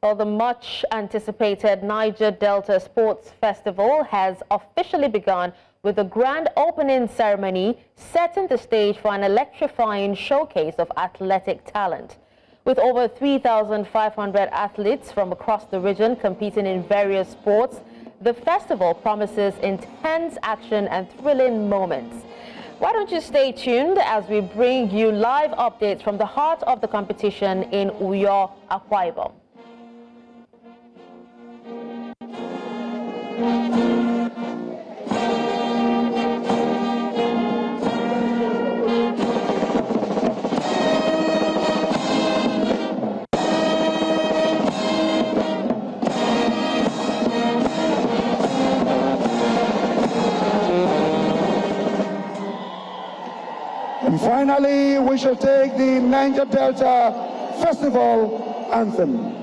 Well, the much-anticipated Niger Delta Sports Festival has officially begun with a grand opening ceremony setting the stage for an electrifying showcase of athletic talent. With over 3,500 athletes from across the region competing in various sports, the festival promises intense action and thrilling moments. Why don't you stay tuned as we bring you live updates from the heart of the competition in Uyo, Akwa Ibom. And finally, we shall take the Niger Delta Festival anthem.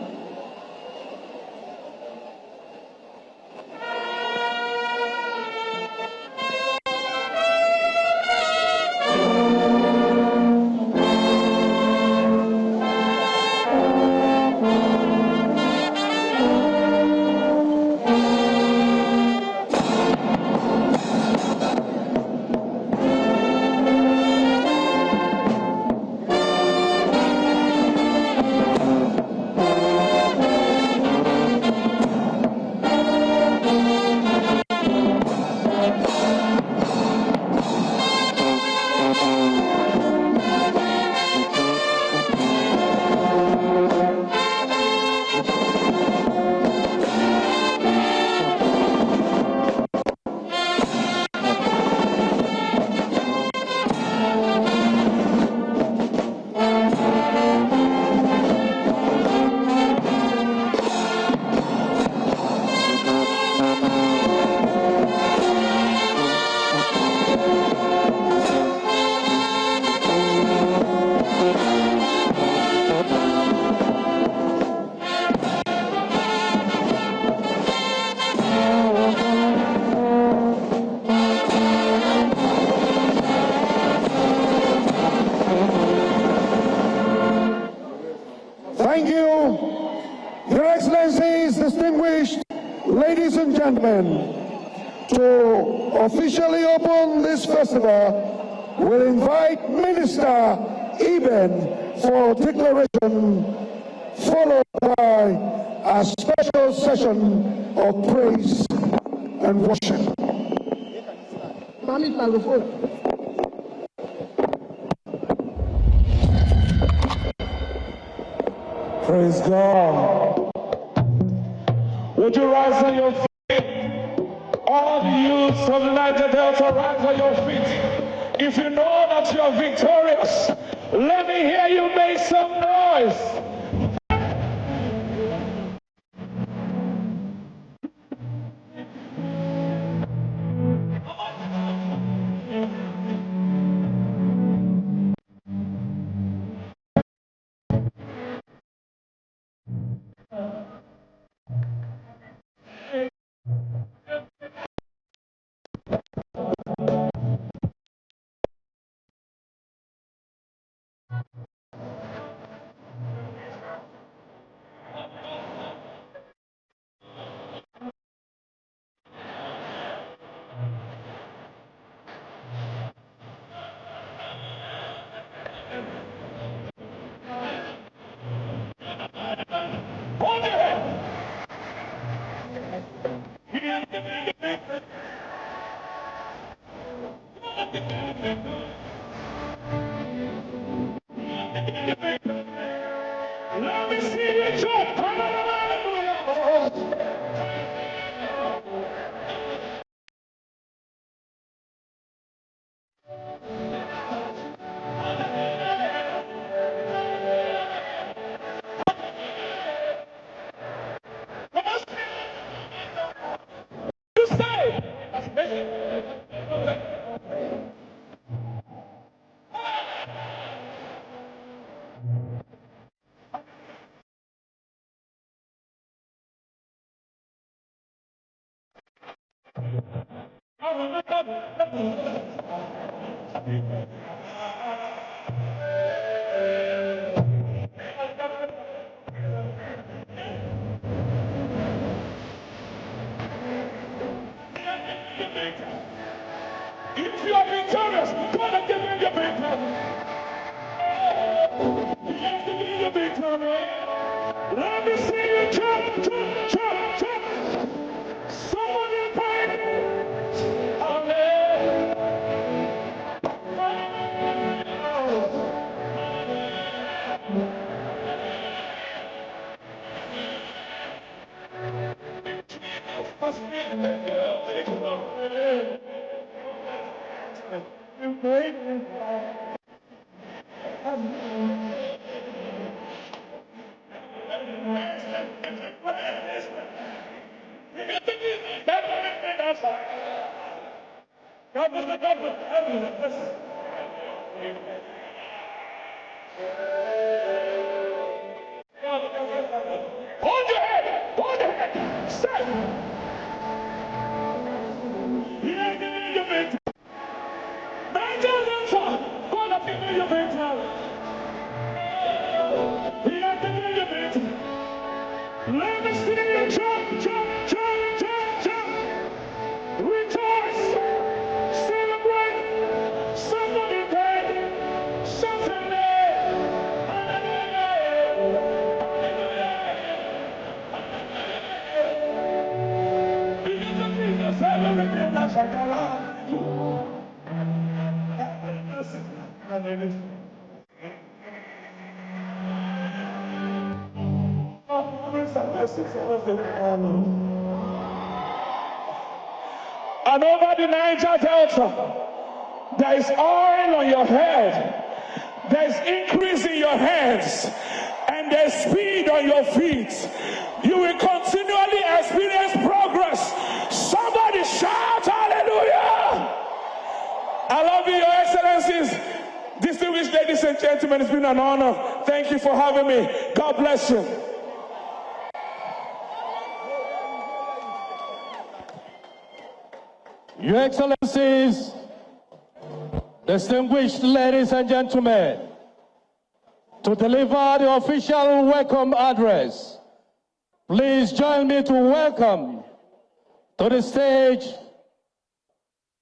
Thank you, Your Excellencies, distinguished ladies and gentlemen. To officially open this festival, we'll invite Minister Ibom for declaration, followed by a special session of praise and worship. Praise God. Would you rise on your feet? All the youths of the Niger Delta, rise on your feet. If you know that you are victorious, let me hear you make some noise. Let me see you jump. You say. If you are victorious, God give me your victory. Give me your victory. Let me see you jump, jump, jump, jump. Somebody pray. Amen. Hold your head! Hold your head! Stay! Here give your victory. Niger Delta! God give me your victory. Here give me your victory. Let me see you jump, jump, jump, jump, jump. Rejoice! Celebrate! Somebody pray! Something there! Hallelujah! And over the Niger Delta, there is oil on your head, there is increase in your hands, and there is speed on your feet. You will continually experience progress. Somebody shout hallelujah! I love you, Your Excellencies. Distinguished ladies and gentlemen, it's been an honor. Thank you for having me. God bless you. Your Excellencies, distinguished ladies and gentlemen, to deliver the official welcome address, please join me to welcome to the stage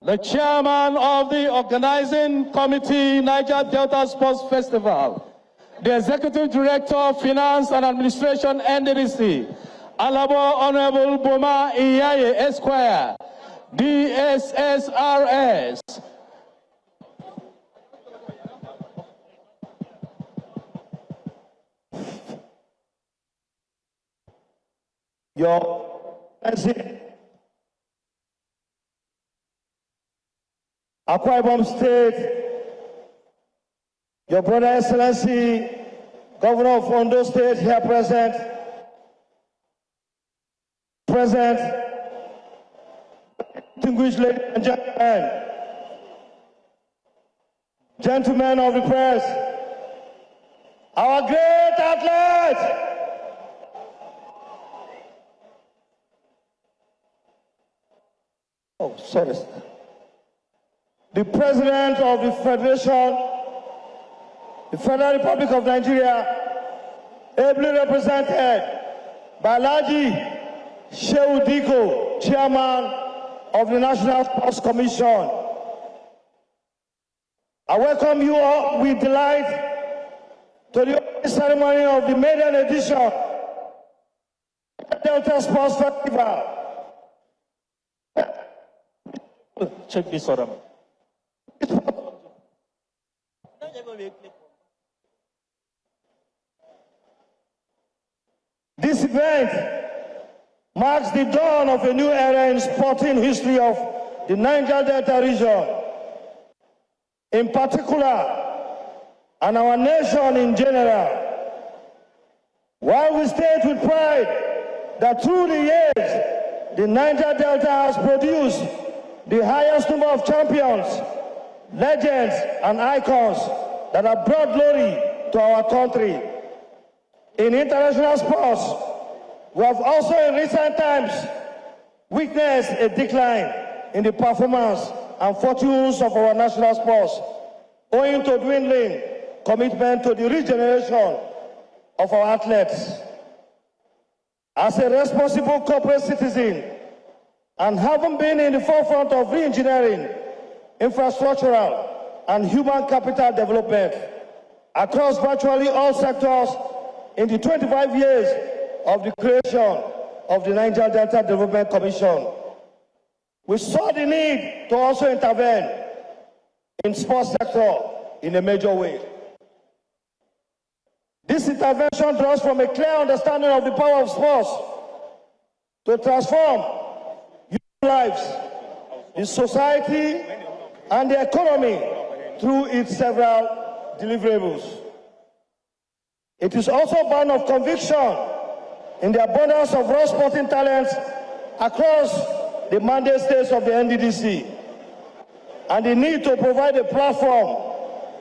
the chairman of the organizing committee, Niger Delta Sports Festival, the executive director of finance and administration, NDDC, Alabo Honorable Boma Iyaye Esquire, DSSRS. Your Excellency, Akwa Ibom State, Your Brother Excellency, Governor of Ondo State here present, distinguished ladies and gentlemen of the press, our great athlete, sorry. The President of the Federation, the Federal Republic of Nigeria, ably represented by Alhaji Shehu Diko, Chairman of the National Sports Commission. I welcome you all with delight to the opening ceremony of the maiden edition of the Delta Sports Festival. Check this out. This event marks the dawn of a new era in sporting history of the Niger Delta region, in particular, and our nation in general. While we state with pride that through the years, the Niger Delta has produced the highest number of champions, legends, and icons that have brought glory to our country. In international sports, we have also in recent times witnessed a decline in the performance and fortunes of our national sports, owing to dwindling commitment to the regeneration of our athletes. As a responsible corporate citizen and having been in the forefront of re-engineering, infrastructural, and human capital development across virtually all sectors in the 25 years of the creation of the Niger Delta Development Commission, we saw the need to also intervene in sports sector in a major way. This intervention draws from a clear understanding of the power of sports to transform human lives, the society, and the economy through its several deliverables. It is also born of conviction in the abundance of raw sporting talents across the mandate states of the NDDC, and the need to provide a platform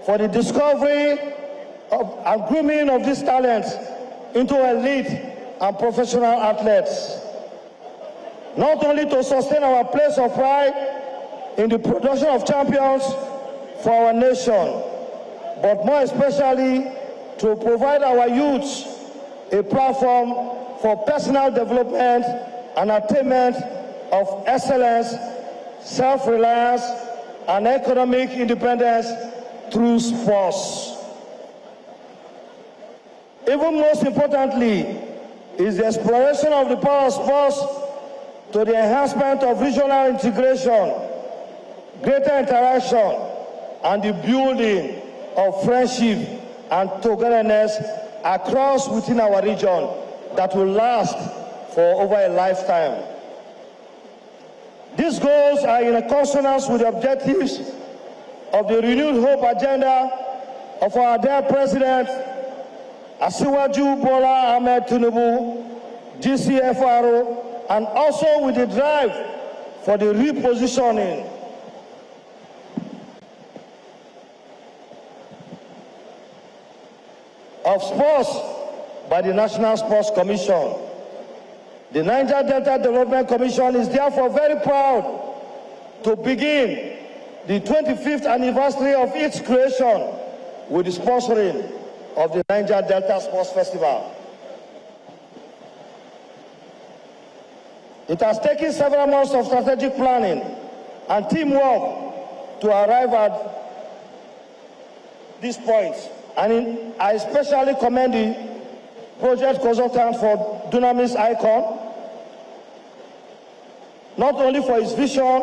for the discovery and grooming of these talents into elite and professional athletes, not only to sustain our place of pride in the production of champions for our nation, but more especially to provide our youths a platform for personal development and attainment of excellence, self-reliance, and economic independence through sports. Even most importantly is the exploration of the power of sports to the enhancement of regional integration, greater interaction, and the building of friendship and togetherness across within our region that will last for over a lifetime. These goals are in consonance with the objectives of the renewed hope agenda of our dear President, Asiwaju Bola Ahmed Tinubu, GCFRO, and also with the drive for the repositioning of sports by the National Sports Commission. The Niger Delta Development Commission is therefore very proud to begin the 25th anniversary of its creation with the sponsoring of the Niger Delta Sports Festival. It has taken several months of strategic planning and teamwork to arrive at this point. And I especially commend the project consultant for Dunamis Icon, not only for his vision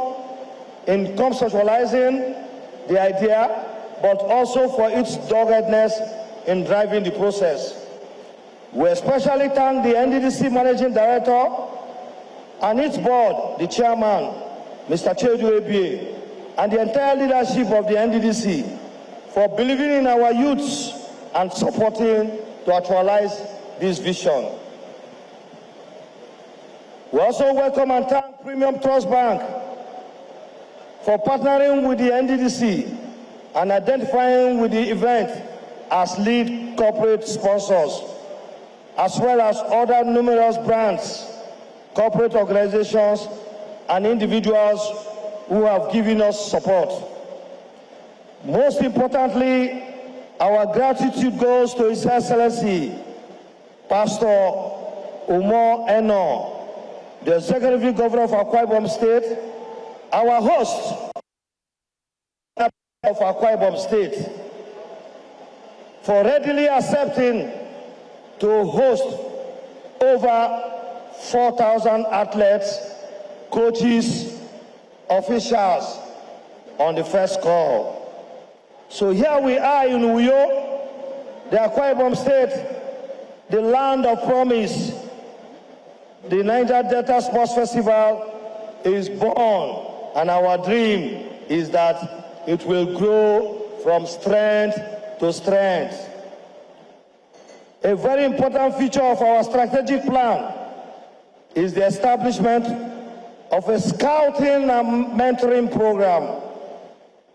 in conceptualizing the idea, but also for its doggedness in driving the process. We especially thank the NDDC Managing Director and its board, the chairman, Mr. Chedu Ebie, and the entire leadership of the NDDC for believing in our youths and supporting to actualize this vision. We also welcome and thank Premium Trust Bank for partnering with the NDDC and identifying with the event as lead corporate sponsors, as well as other numerous brands, corporate organizations, and individuals who have given us support. Most importantly, our gratitude goes to His Excellency, Pastor Umar Eno, the Executive Governor of Akwa Ibom State, our host of Akwa Ibom State, for readily accepting to host over 4,000 athletes, coaches, officials on the first call. So here we are in Uyo, the Akwa Ibom State, the land of promise. The Niger Delta Sports Festival is born, and our dream is that it will grow from strength to strength. A very important feature of our strategic plan is the establishment of a scouting and mentoring program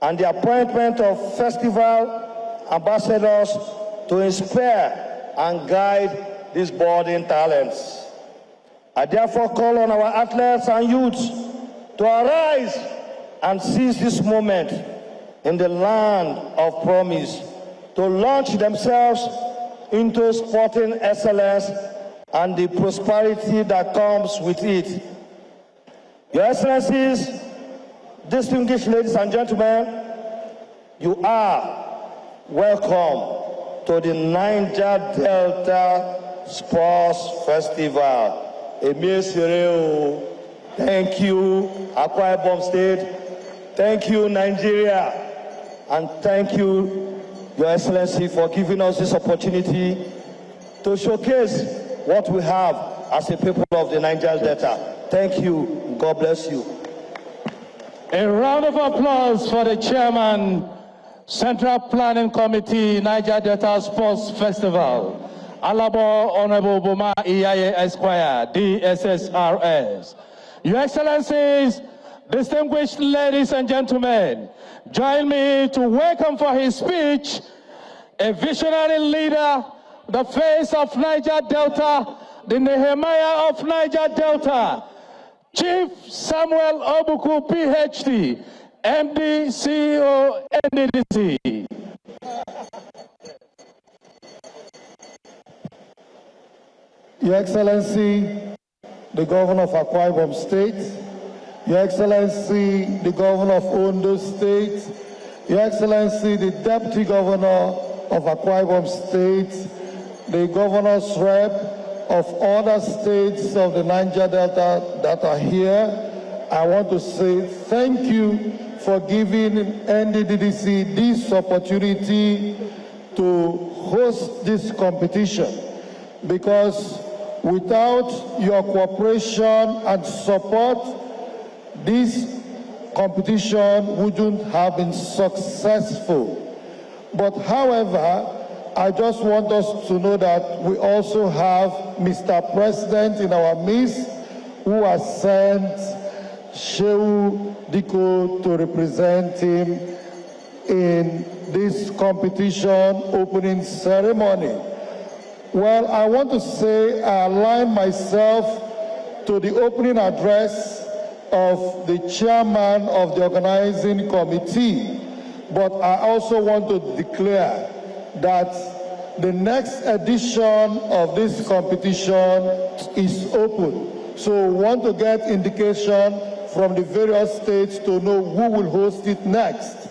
and the appointment of festival ambassadors to inspire and guide these budding talents. I therefore call on our athletes and youths to arise and seize this moment in the land of promise, to launch themselves into sporting excellence and the prosperity that comes with it. Your Excellencies, distinguished ladies and gentlemen, you are welcome to the Niger Delta Sports Festival. Thank you, Akwa Ibom State. Thank you, Nigeria. And thank you, Your Excellency, for giving us this opportunity to showcase what we have as a people of the Niger Delta. Thank you. God bless you. A round of applause for the Chairman, Central Planning Committee, Niger Delta Sports Festival. Alabo Honorable Boma Iyaye Esquire, DSSRS. Your Excellencies, distinguished ladies and gentlemen, join me to welcome for his speech a visionary leader, the face of Niger Delta, the Nehemiah of Niger Delta, Chief Samuel Obuku, PhD, MD, CEO, NDDC. Your Excellency, the Governor of Akwa Ibom State, Your Excellency, the Governor of Ondo State, Your Excellency, the Deputy Governor of Akwa Ibom State, the Governor's Rep of other states of the Niger Delta that are here, I want to say thank you for giving NDDC this opportunity to host this competition, because without your cooperation and support, this competition wouldn't have been successful. But however, I just want us to know that we also have Mr. President in our midst, who has sent Shehu Diko to represent him in this competition opening ceremony. Well, I want to say I align myself to the opening address of the chairman of the organizing committee, but I also want to declare that the next edition of this competition is open. So we want to get indication from the various states to know who will host it next.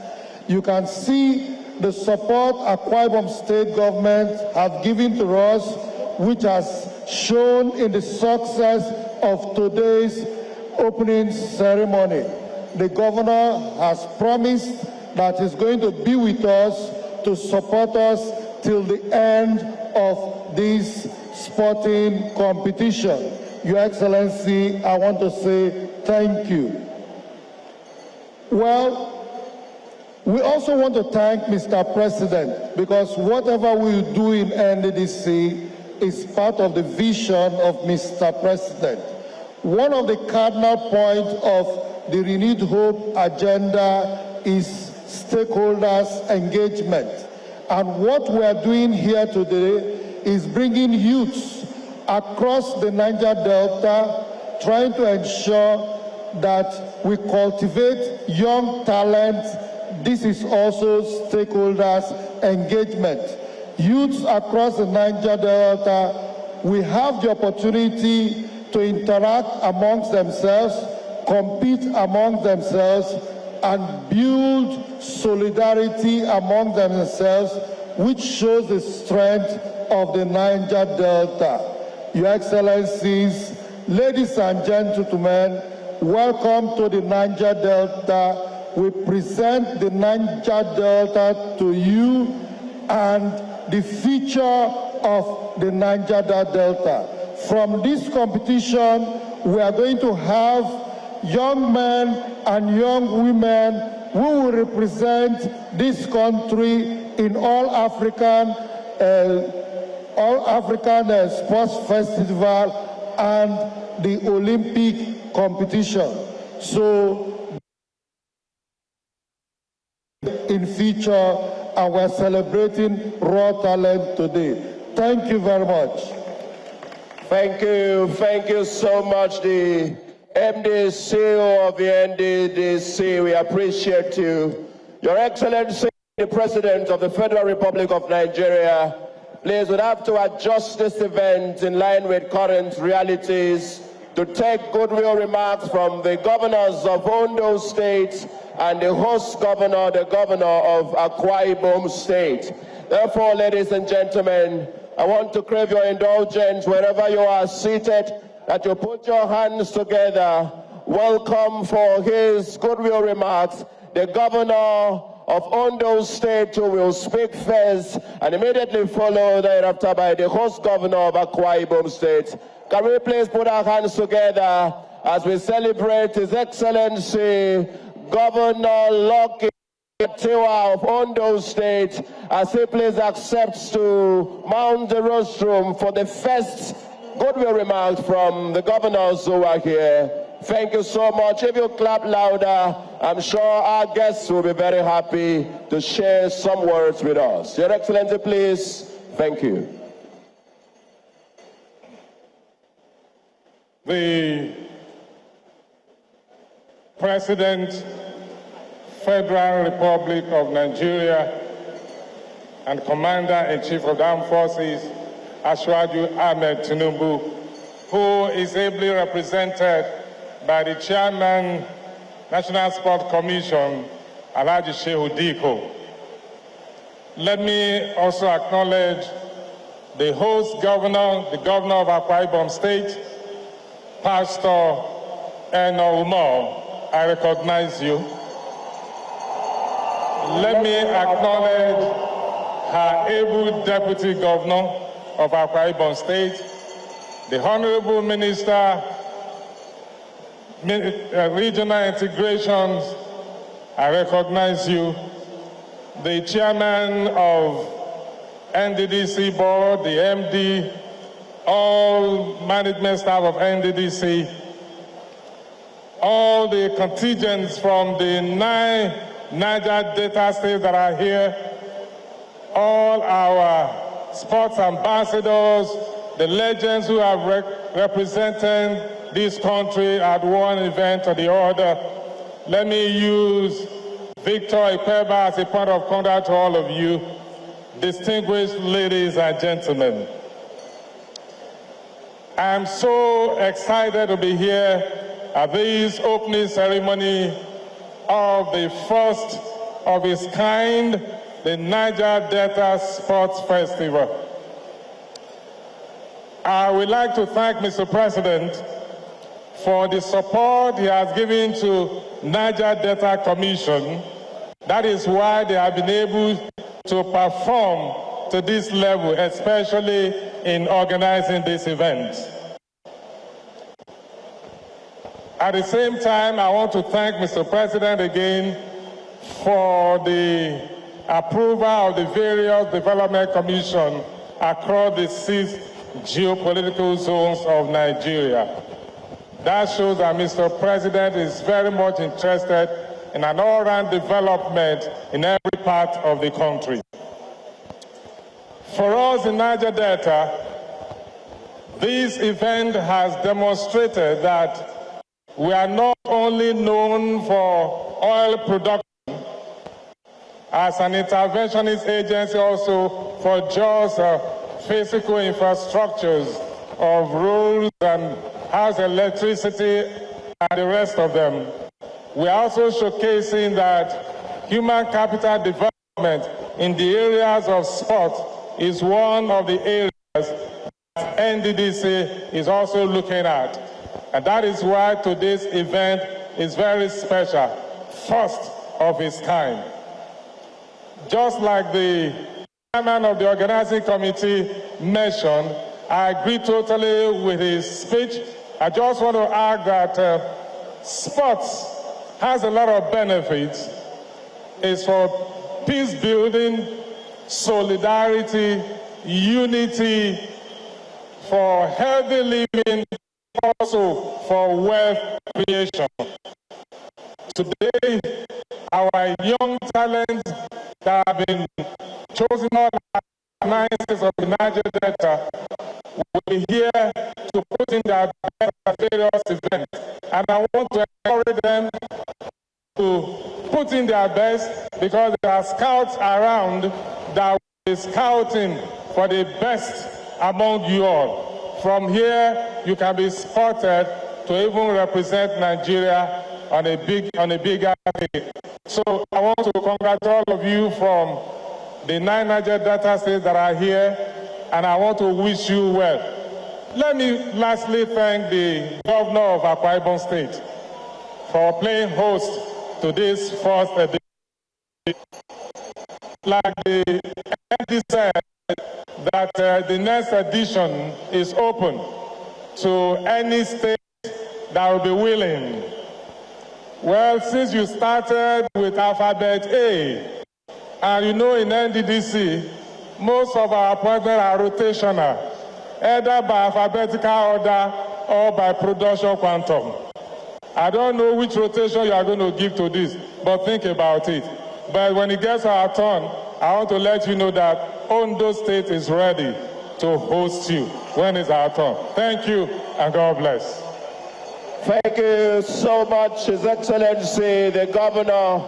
You can see the support Akwa Ibom State government have given to us, which has shown in the success of today's opening ceremony. The governor has promised that he's going to be with us to support us till the end of this sporting competition. Your Excellency, I want to say thank you. Well, we also want to thank Mr. President, because whatever we do in NDDC is part of the vision of Mr. President. One of the cardinal points of the Renewed Hope agenda is stakeholders' engagement. And what we are doing here today is bringing youths across the Niger Delta, trying to ensure that we cultivate young talent. This is also stakeholders' engagement. Youths across the Niger Delta, we have the opportunity to interact amongst themselves, compete among themselves, and build solidarity among themselves, which shows the strength of the Niger Delta. Your Excellencies, ladies and gentlemen, welcome to the Niger Delta. We present the Niger Delta to you and the future of the Niger Delta. From this competition, we are going to have young men and young women who will represent this country in all African Sports Festival and the Olympic competition. So in future, and we're celebrating raw talent today. Thank you very much. Thank you so much, the MD CEO of the NDDC. We appreciate you. Your Excellency, the President of the Federal Republic of Nigeria, please, we'd have to adjust this event in line with current realities to take goodwill remarks from the governors of Ondo State and the host governor, the governor of Akwa Ibom State. Therefore, ladies and gentlemen, I want to crave your indulgence wherever you are seated, that you put your hands together. Welcome for his goodwill remarks, the governor of Ondo State, who will speak first, and immediately followed thereafter by the host governor of Akwa Ibom State. Can we please put our hands together as we celebrate His Excellency Governor Lucky Tiwa of Ondo State, as he please accepts to mount the rostrum for the first goodwill remarks from the governors who are here. Thank you so much. If you clap louder, I'm sure our guests will be very happy to share some words with us. Your Excellency, please. Thank you. The President, Federal Republic of Nigeria, and Commander-in-Chief of the Armed Forces, Asiwaju Ahmed Tinubu, who is ably represented by the Chairman, National Sport Commission, Alhaji Shehu Diko. Let me also acknowledge the host governor, the governor of Akwa Ibom State, Pastor Eno Umar. I recognize you. Let me acknowledge her able Deputy Governor of Akwa Ibom State, the Honorable Minister, Regional Integrations. I recognize you. The Chairman of NDDC Board, the MD, all management staff of NDDC, all the contingents from the 9 Niger Delta States that are here, all our sports ambassadors, the legends who have represented this country at one event or the other. Let me use Victor Ipeba as a point of contact to all of you, distinguished ladies and gentlemen. I'm so excited to be here at this opening ceremony of the first of its kind, the Niger Delta Sports Festival. I would like to thank Mr. President for the support he has given to Niger Delta Commission. That is why they have been able to perform to this level, especially in organizing this event. At the same time, I want to thank Mr. President again for the approval of the various development commissions across the 6 geopolitical zones of Nigeria. That shows that Mr. President is very much interested in an all-round development in every part of the country. For us in Niger Delta, this event has demonstrated that we are not only known for oil production as an interventionist agency, also for just physical infrastructures of roads and house electricity and the rest of them. We are also showcasing that human capital development in the areas of sport is one of the areas that NDDC is also looking at. And that is why today's event is very special, first of its kind. Just like the chairman of the organizing committee mentioned, I agree totally with his speech. I just want to add that sports has a lot of benefits. It's for peace building, solidarity, unity, for healthy living, also for wealth creation. Today, our young talents that have been chosen on the alliances of the Niger Delta will be here to put in their best at various events. And I want to encourage them to put in their best, because there are scouts around that will be scouting for the best among you all. From here, you can be spotted to even represent Nigeria on a bigger stage. So I want to congratulate all of you from the 9 Niger Delta States that are here, and I want to wish you well. Let me lastly thank the governor of Akwa Ibom State for playing host to this first edition. Like the MD said, that the next edition is open to any state that will be willing. Well, since you started with alphabet A, and you know in NDDC, most of our appointments are rotational, either by alphabetical order or by production quantum. I don't know which rotation you are going to give to this, but think about it. But when it gets our turn, I want to let you know that Ondo State is ready to host you when it's our turn. Thank you, and God bless. Thank you so much, His Excellency, the Governor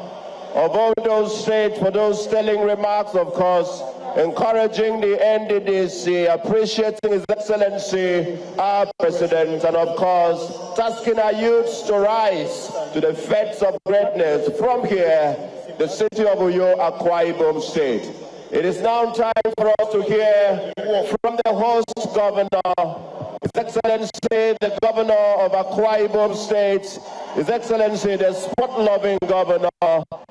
of Ondo State, for those sterling remarks, of course, encouraging the NDDC, appreciating His Excellency, our President, and of course, tasking our youths to rise to the feats of greatness from here, the city of Uyo, Akwa Ibom State. It is now time for us to hear from the host governor, His Excellency, the Governor of Akwa Ibom State, His Excellency, the sport-loving Governor,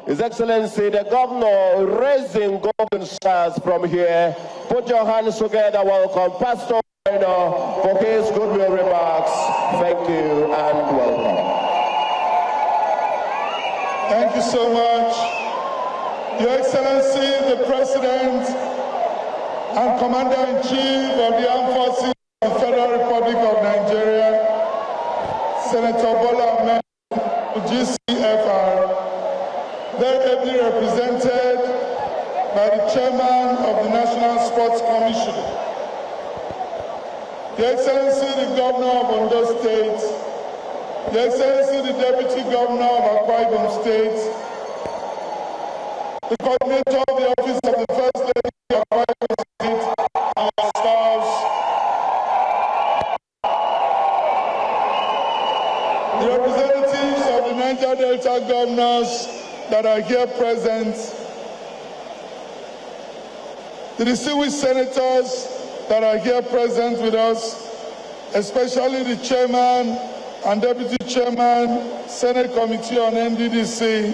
His Excellency, the Governor raising golden stars from here. Put your hands together, welcome Pastor for his goodwill remarks. Thank you and welcome. Thank you so much. Your Excellency, the President and Commander-in-Chief of the Armed Forces of the Federal Republic of Nigeria, Senator Bola Ahmed, GCFR, very ably represented by the Chairman of the National Sports Commission, Your Excellency, the Governor of Ondo State, Your Excellency, the Deputy Governor of Akwa Ibom State, the Coordinator of the Office of the First Lady of Akwa Ibom State, and our spouse, the representatives of the Niger Delta governors that are here present, the distinguished senators that are here present with us, especially the Chairman and Deputy Chairman, Senate Committee on NDDC,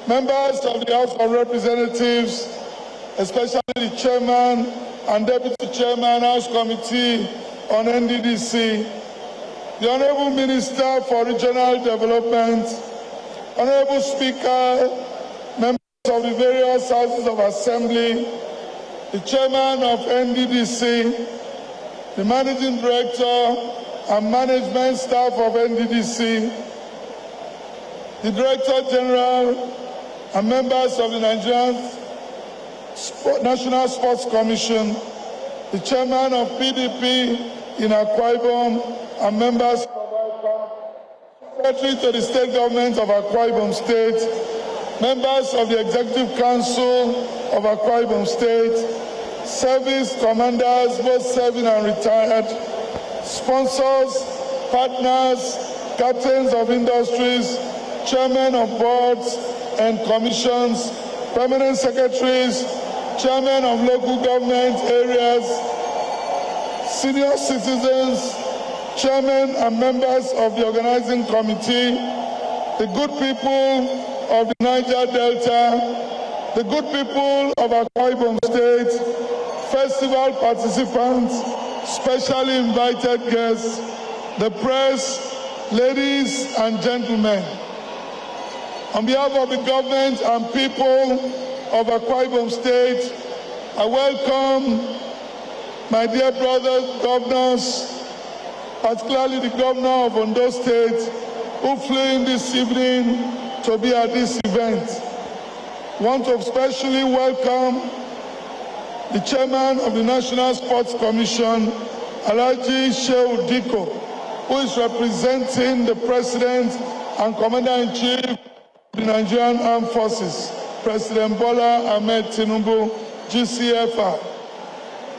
members of the House of Representatives, especially the Chairman and Deputy Chairman, House Committee on NDDC, the Honorable Minister for Regional Development, Honorable Speaker, members of the various Houses of Assembly, the Chairman of NDDC, the Managing Director and Management Staff of NDDC, the Director General and members of the Nigerian National Sports Commission, the Chairman of PDP in Akwa Ibom and members of Akwa, Secretary to the State Government of Akwa Ibom State, members of the Executive Council of Akwa Ibom State, service commanders, both serving and retired, sponsors, partners, captains of industries, chairmen of boards and commissions, permanent secretaries, chairmen of local government areas, senior citizens, chairmen and members of the organizing committee, the good people of the Niger Delta, the good people of Akwa Ibom State, festival participants, specially invited guests, the press, ladies and gentlemen. On behalf of the government and people of Akwa Ibom State, I welcome my dear brothers, governors, particularly the governor of Ondo State, who flew in this evening to be at this event. I want to especially welcome the chairman of the National Sports Commission, Alhaji Shehu Diko, who is representing the President and Commander-in-Chief of the Nigerian Armed Forces, President Bola Ahmed Tinubu, GCFR.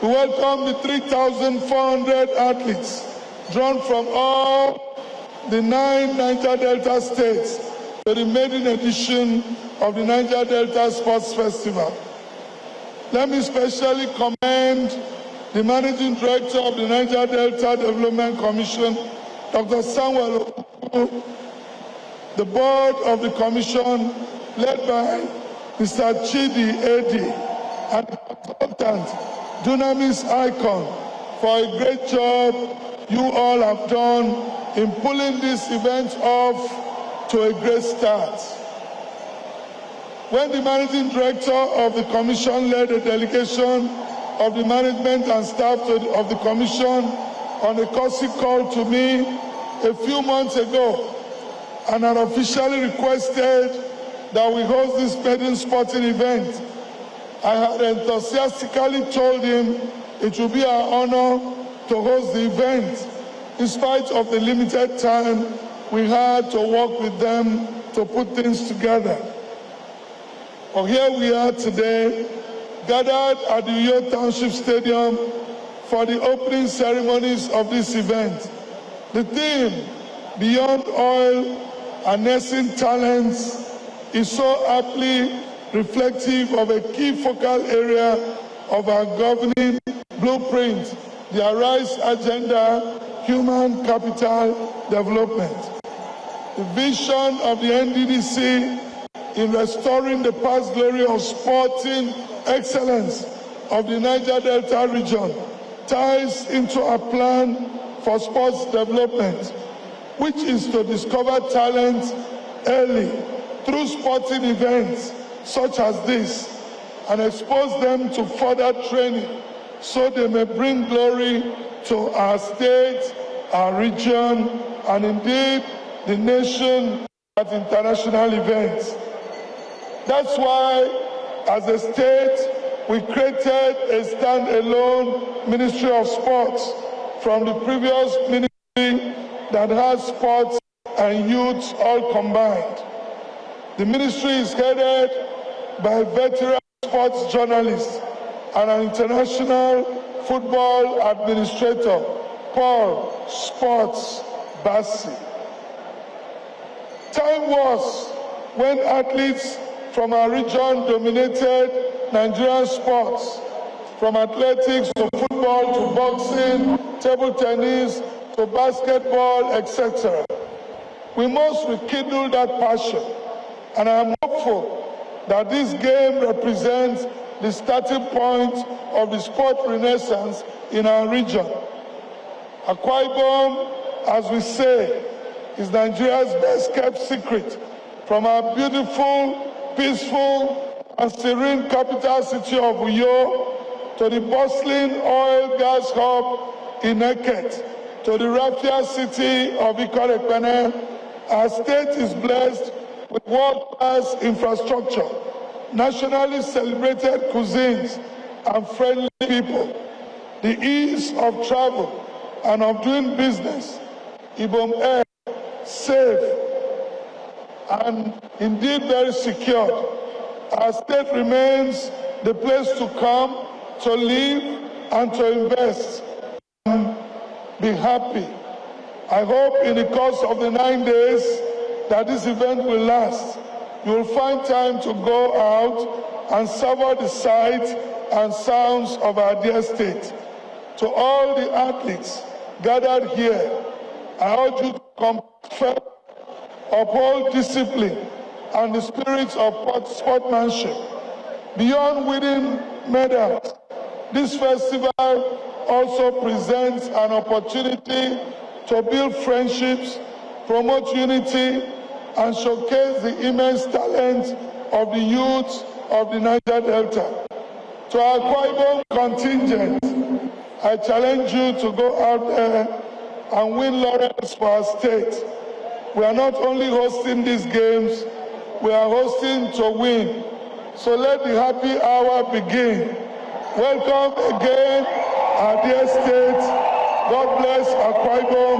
We welcome the 3,400 athletes drawn from all the 9 Niger Delta states to the maiden edition of the Niger Delta Sports Festival. Let me specially commend the Managing Director of the Niger Delta Development Commission, Dr. Samuel Okwu, the board of the commission led by Mr. Chidi Edi, and the consultant, Dunamis Icon, for a great job you all have done in pulling this event off to a great start. When the Managing Director of the Commission led a delegation of the management and staff of the Commission on a courtesy call to me a few months ago, and had officially requested that we host this maiden sporting event, I had enthusiastically told him it would be our honor to host the event, in spite of the limited time we had to work with them to put things together. Well, here we are today, gathered at the Uyo Township Stadium for the opening ceremonies of this event. The theme, Beyond Oil and Nursing Talents, is so aptly reflective of a key focal area of our governing blueprint, the Arise Agenda, Human Capital Development. The vision of the NDDC in restoring the past glory of sporting excellence of the Niger Delta region ties into a plan for sports development, which is to discover talent early through sporting events such as this and expose them to further training so they may bring glory to our state, our region, and indeed the nation at international events. That's why, as a state, we created a standalone Ministry of Sports from the previous ministry that has sports and youth all combined. The ministry is headed by a veteran sports journalist and an international football administrator, Paul Sports Bassi. Time was when athletes from our region dominated Nigerian sports, from athletics to football to boxing, table tennis to basketball, etc. We must rekindle that passion, and I am hopeful that this game represents the starting point of the sport renaissance in our region. Akwa Ibom, as we say, is Nigeria's best-kept secret, from our beautiful, peaceful, and serene capital city of Uyo to the bustling oil gas hub in Eket, to the raffia city of Ikot-Ekpene. Our state is blessed with world-class infrastructure, nationally celebrated cuisines, and friendly people. The ease of travel and of doing business, Ibom Air, safe, and indeed very secure. Our state remains the place to come, to live, and to invest, and be happy. I hope in the course of the 9 days that this event will last, you will find time to go out and savor the sights and sounds of our dear state. To all the athletes gathered here, I urge you to come, uphold discipline and the spirit of sportsmanship. Beyond winning medals, this festival also presents an opportunity to build friendships, promote unity, and showcase the immense talent of the youth of the Niger Delta. To our Akwa Ibom contingent, I challenge you to go out there and win laurels for our state. We are not only hosting these games, we are hosting to win. So let the happy hour begin. Welcome again, our dear state. God bless Akwa Ibom,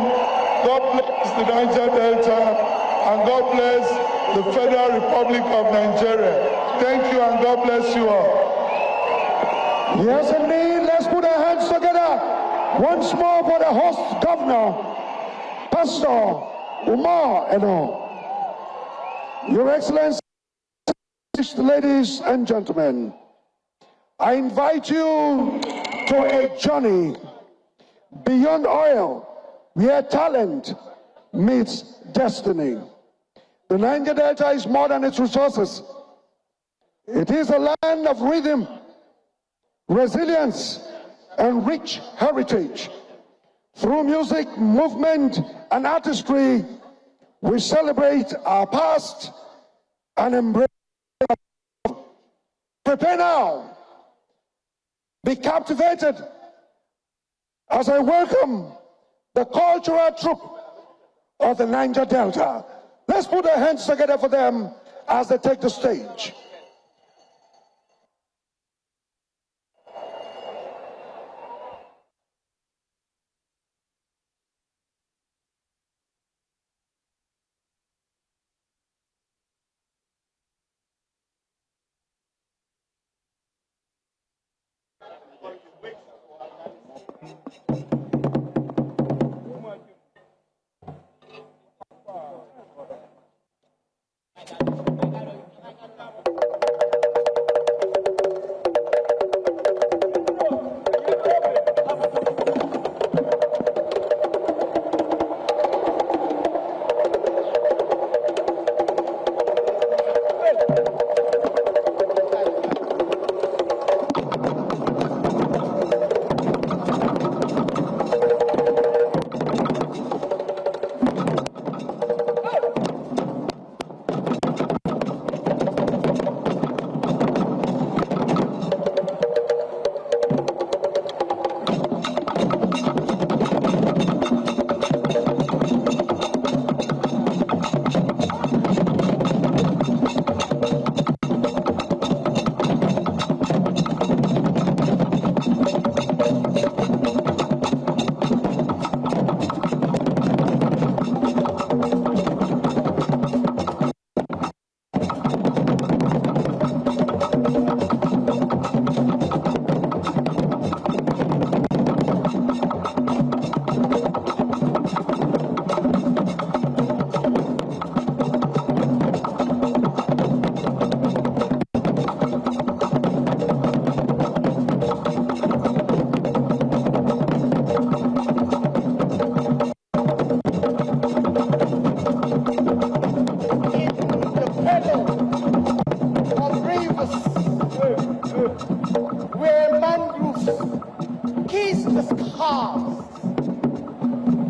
God bless the Niger Delta, and God bless the Federal Republic of Nigeria. Thank you, and God bless you all. Yes, indeed. Let's put our hands together once more for the host governor, Pastor Umar and all. Your Excellency, ladies and gentlemen, I invite you to a journey beyond oil, where talent meets destiny. The Niger Delta is more than its resources. It is a land of rhythm, resilience, and rich heritage. Through music, movement, and artistry, we celebrate our past and embrace. Prepare now. Be captivated as I welcome the cultural troupe of the Niger Delta. Let's put our hands together for them as they take the stage.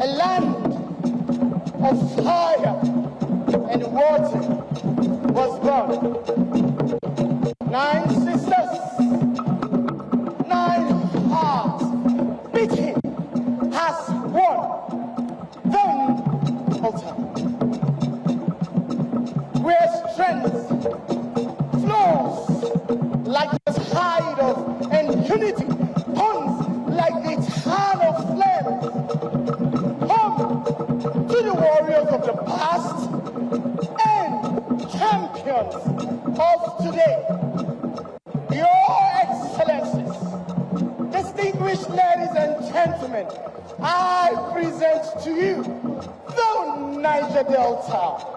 A land of fire and water was born. 9 sisters, 9 hearts beating as one. The altar where strength flows like the tide of, and unity burns like the tan of flame. Home to the warriors of the past and champions of today. Your Excellencies, distinguished ladies and gentlemen, I present to you the Niger Delta.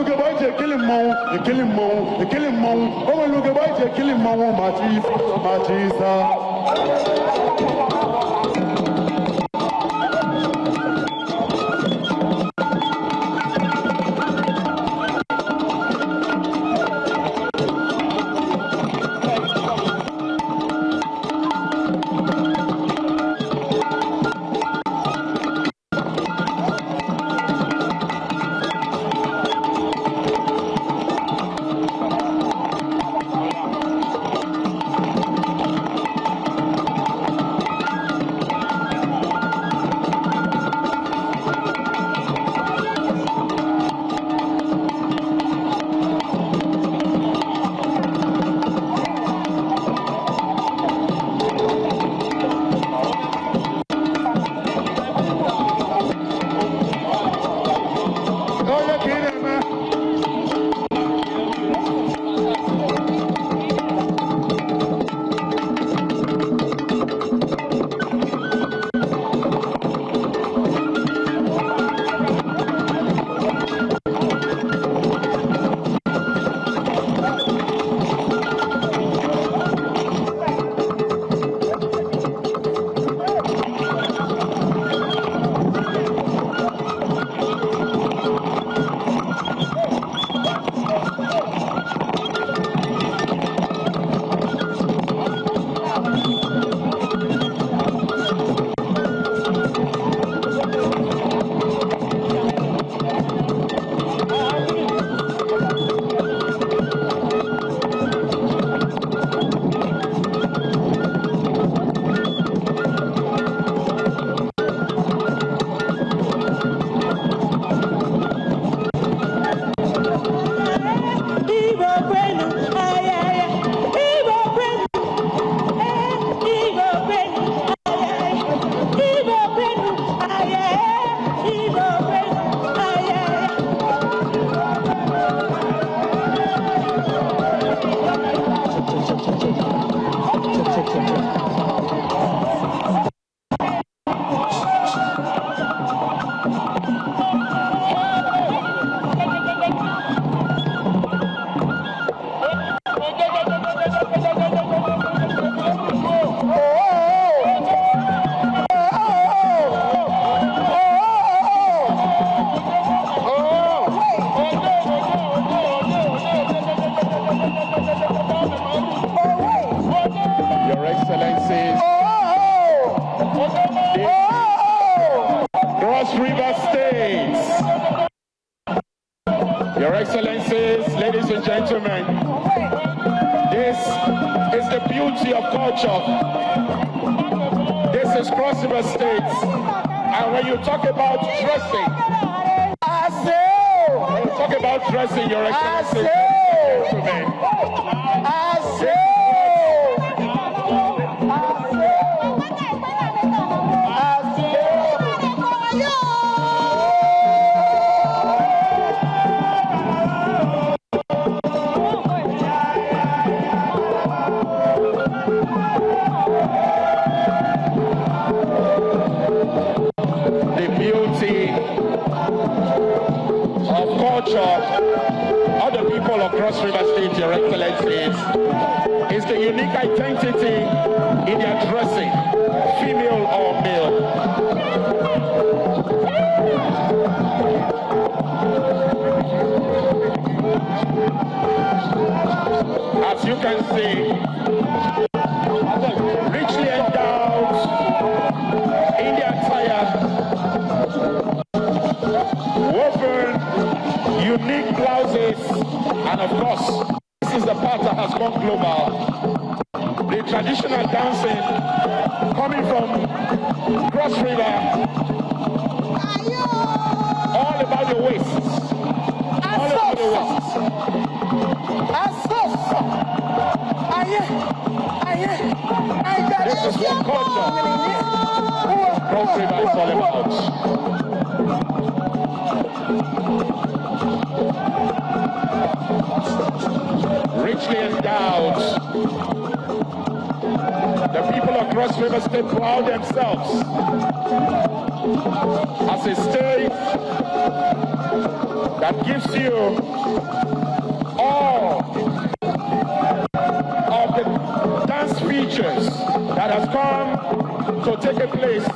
look about you killing Mo, you killing Mo, you killing Mo. Oh, look about you killing Mo, my chief. Your Excellencies, ladies and gentlemen, this is the beauty of culture. This is Cross River States. And when you talk about dressing, when you talk about dressing, Your Excellencies, ladies and gentlemen, of the people of Cross River State, Your Excellencies, is the unique identity in their dressing, female or male. As you can see, richly endowed in their attire, woven unique blouses, and of course, this is the part that has gone global. The traditional dancing coming from Cross River, all about the waist, all about the waist. This is what culture Cross River is all about. Richly endowed. The people of Cross River State proud themselves as a state that gives you all of the dance features that has come to take a place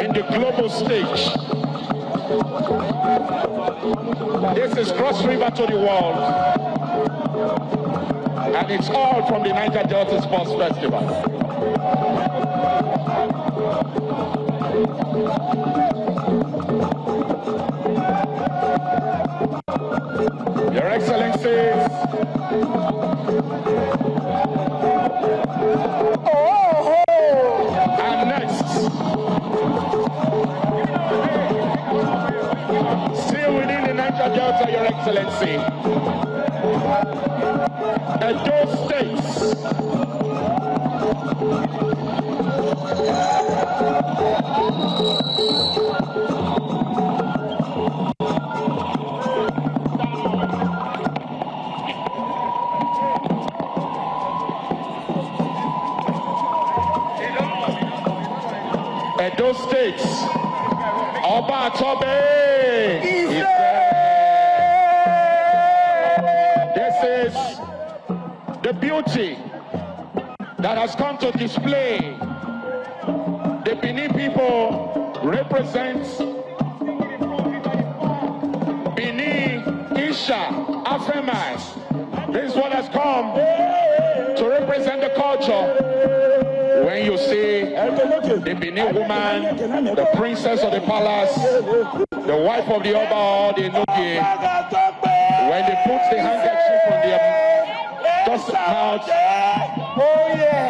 in the global stage. This is Cross River to the world, and it's all from the Niger Delta Sports Festival. Your Excellencies, and next, still within the Niger Delta, Your Excellency, Edo States. Edo States, Oba Tobe is there. This is the beauty that has come to display. The Benin people represent Benin, Isha, Afemai. This is what has come to represent the culture. When you see the Benin woman, the princess of the palace, the wife of the Oba, the Nuki, when they put the handkerchief on their mouth, oh yeah.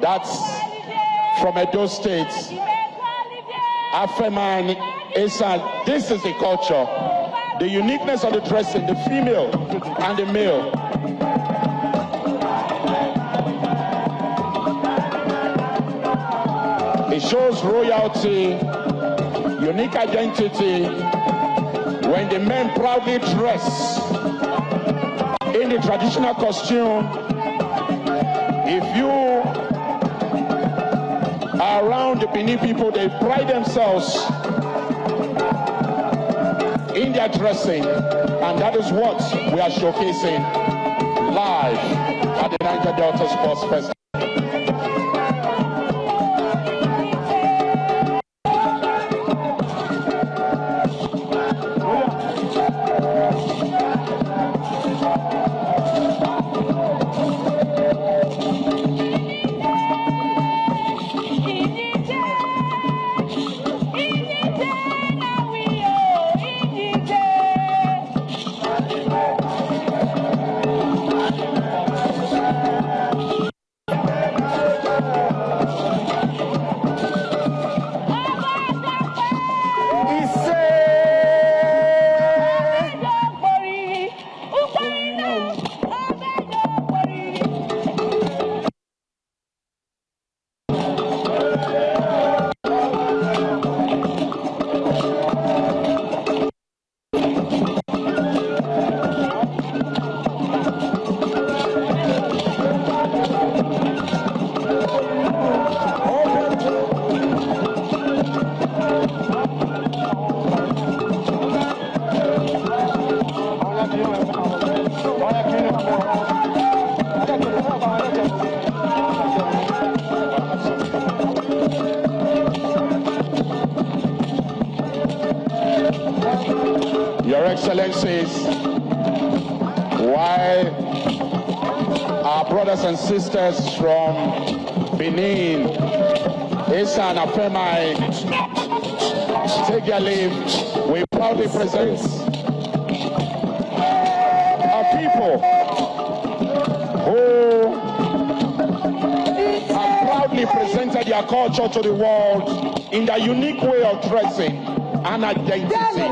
That's from Edo State. Afeman Esa, this is the culture, the uniqueness of the dressing, the female and the male. It shows royalty, unique identity, when the men proudly dress in the traditional costume. If you are around the Benin people, they pride themselves in their dressing, and that is what we are showcasing live at the Niger Delta Sports Festival. Your Excellencies, while our brothers and sisters from Benin, Esa and Afemai, take their leave, we proudly present our people proudly presented their culture to the world in their unique way of dressing and identity.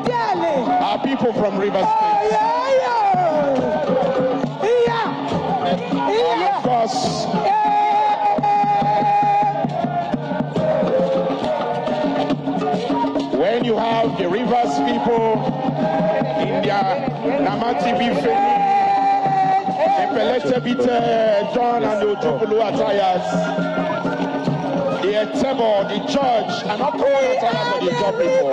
Our people from Rivers State. And of course, when you have the Rivers people in their Namati Bifeni, the Pelete Bite, John and the Ojukulu attires, the Etebo, the church, and not all attires of the job people.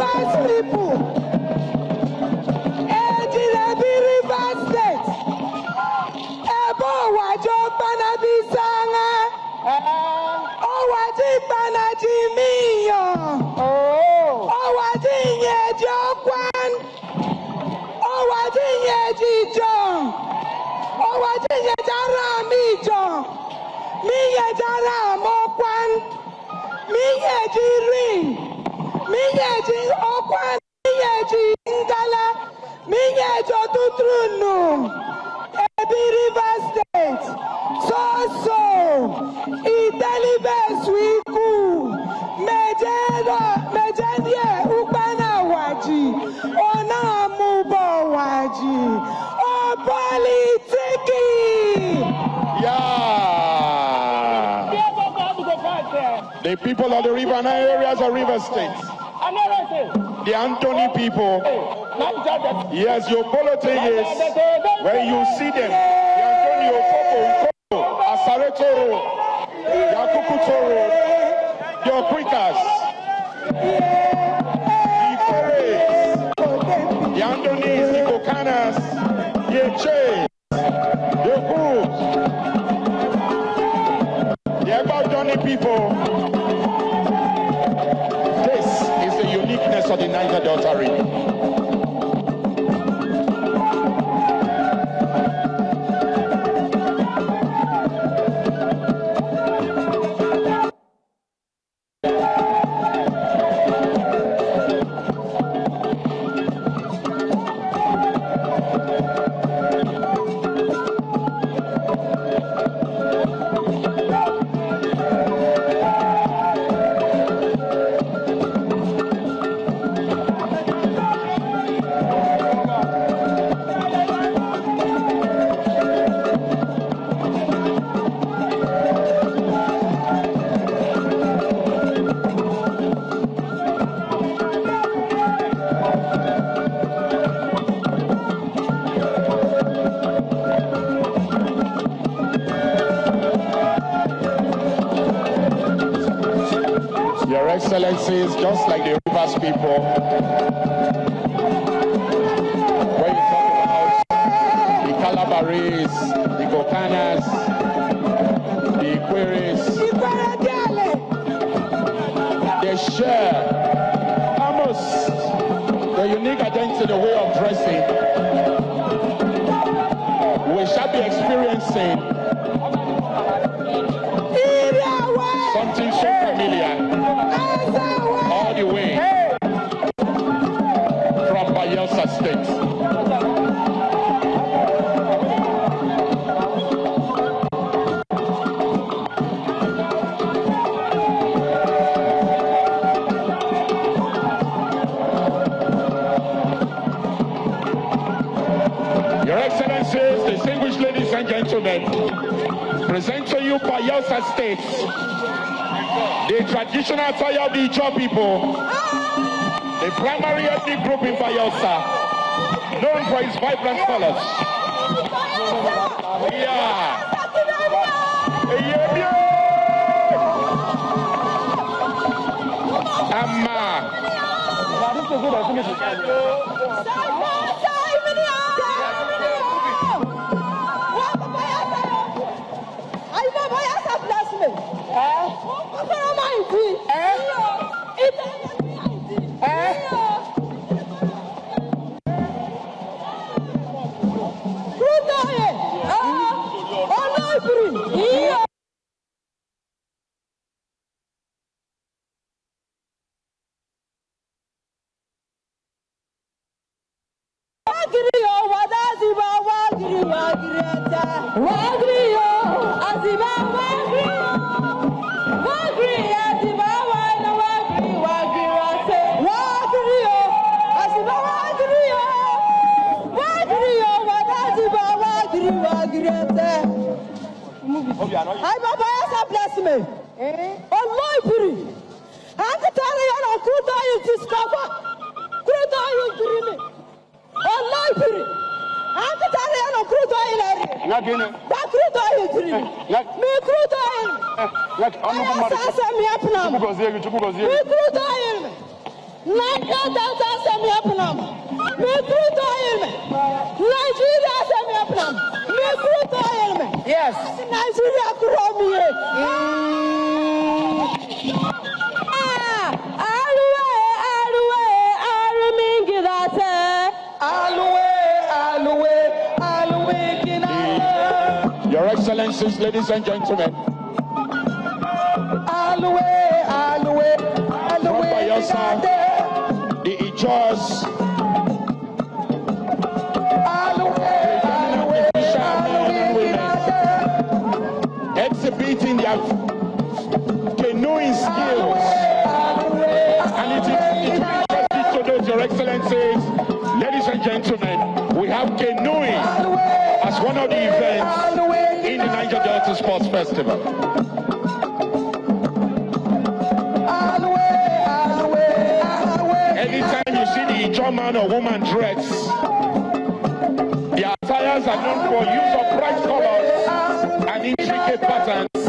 The people of the riverine areas of River State, the Anthony people, yes, your politics is when you see them, the Antonio Fopo, Asaretoro, Yakukutoro, your Quickers, the Perez, the Anthony's, the Kokanas, the Che, the Boobs, the Ebadoni people. Of the Niger Delta region. Your Excellencies, just like the Rivers people, when you talk about the Calabaris, the Kokanas, the Iquiris, they share almost the unique identity, the way of dressing. We shall be experiencing something so familiar all the way from Bayelsa State. Your Excellencies, distinguished ladies and gentlemen, present to you Bayelsa State, the traditional attire of the Ijaw people, the primary ethnic group in Bayelsa, known for its vibrant colors. Yeah. ilme. Allah biri. Hangi tane yana kurda yıldız kafa. Kurda yıldırımı. Allah biri. Hangi tane yana kurda ileri. Ne gene? Ben kurda yıldırımı. Mi kurda ilme. Ayasasam yapnam. Mi kurda ilme. Niger Delta sem yapnam. Mi kurda ilme. Nigeria sem yapnam. Mi kurda ilme. Yes. Nigeria kuromiye. Your Excellencies, ladies and gentlemen, from Bayelsa, the Ijos, exhibiting their canoeing skills, and it is interesting to note, Your Excellencies, ladies and gentlemen, we have canoeing as one of the events in the Niger Delta Sports Festival. Anytime you see the Ijaw man or woman dress, their attires are known for use of bright colors and intricate patterns,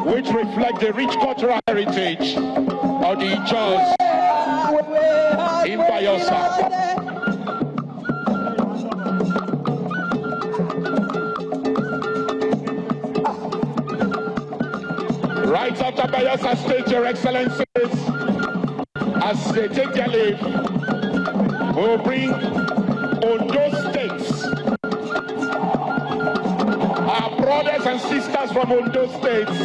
which reflect the rich cultural heritage of the Ijaws in Bayelsa. Right after Bayelsa State, Your Excellencies, as they take their leave, we will bring Ondo States. Our brothers and sisters from Ondo States.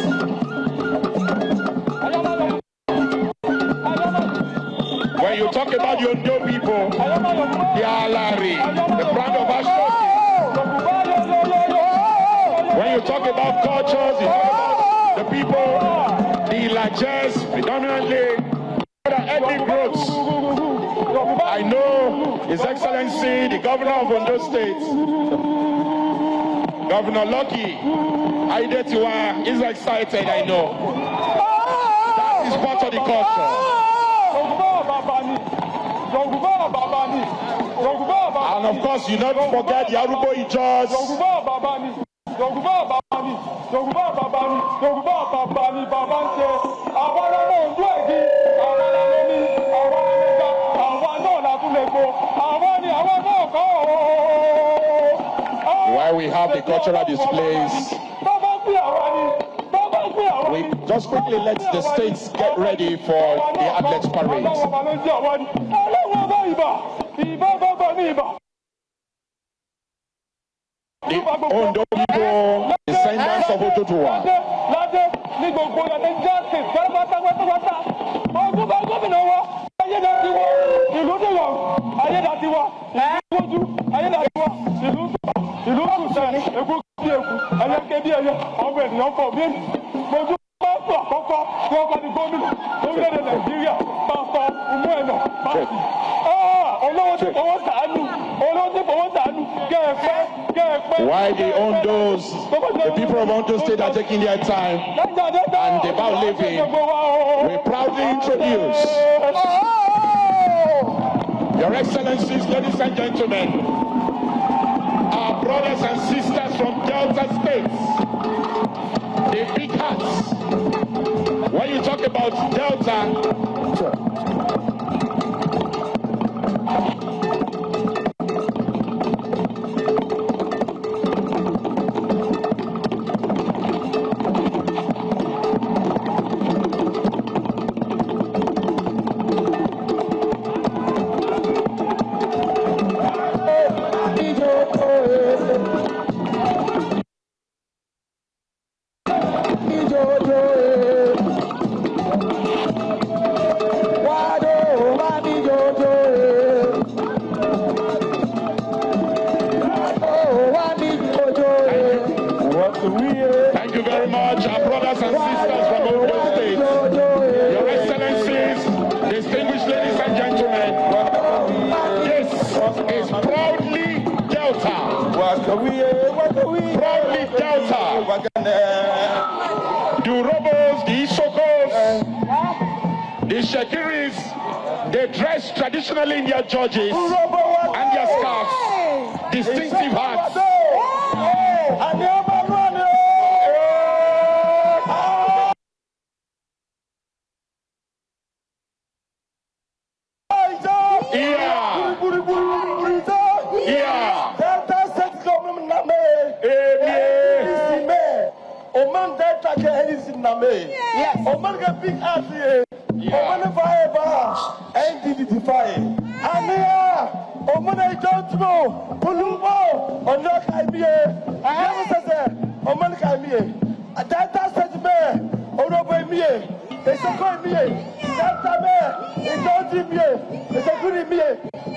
When you talk about the Ondo people, the Alari, the brand of Ashton. When you talk about cultures, you talk about the people, the Lajes, predominantly other ethnic groups. I know His Excellency, the Governor of Ondo State, Governor Lucky Aidetiwa, is excited, I know. That is part of the culture. And of course, you not forget the Arubo Ijaz. While we have the cultural displays, we just quickly let the states get ready for the athletes parade. The Ondo people, descendants of Ototuwa. Why the Ondos, the people of Ondo State are taking their time and about living, we proudly introduce Your Excellencies, ladies and gentlemen, our brothers and sisters from Delta States, the big hats. When you talk about Delta, The Shekiris, they dress traditionally in their georges and their scarves. Distinctive hats. Delta States government Oman Delta yes. Oman get big RTA. Oman fire NDD fire. Ania. Oman I don't know. Pulumbo. Ono Kaimiye. Never says Oman Kaimiye. Delta States me. Ono boy me. They say go me. Delta me. They don't me. They say good me.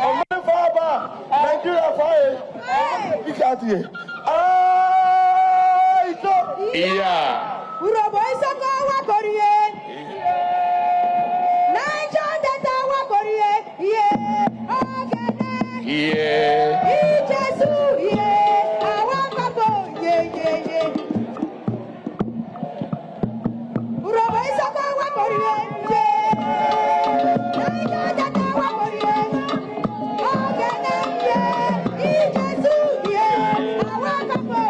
Oman fire Nigeria fire. Big RTA. Urobo isoko wa koriye. Niger Delta wa koriye. Ogene. Ijesu awa kabo Urobo isoko wa koriye. Niger Delta wa koriye. Ogene Ijesu awa kabo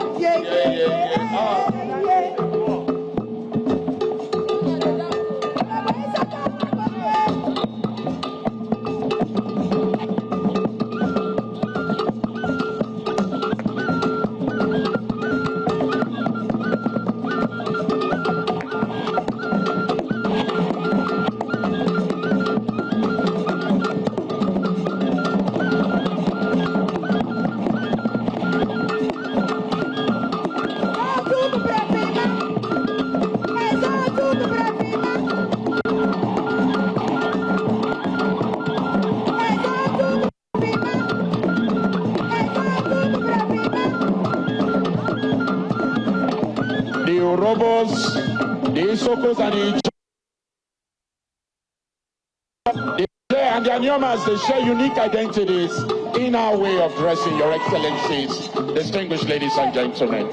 The Urobos, the Isokos, and the Anyomas, they share unique identities in our way of dressing, Your Excellencies, distinguished ladies and gentlemen.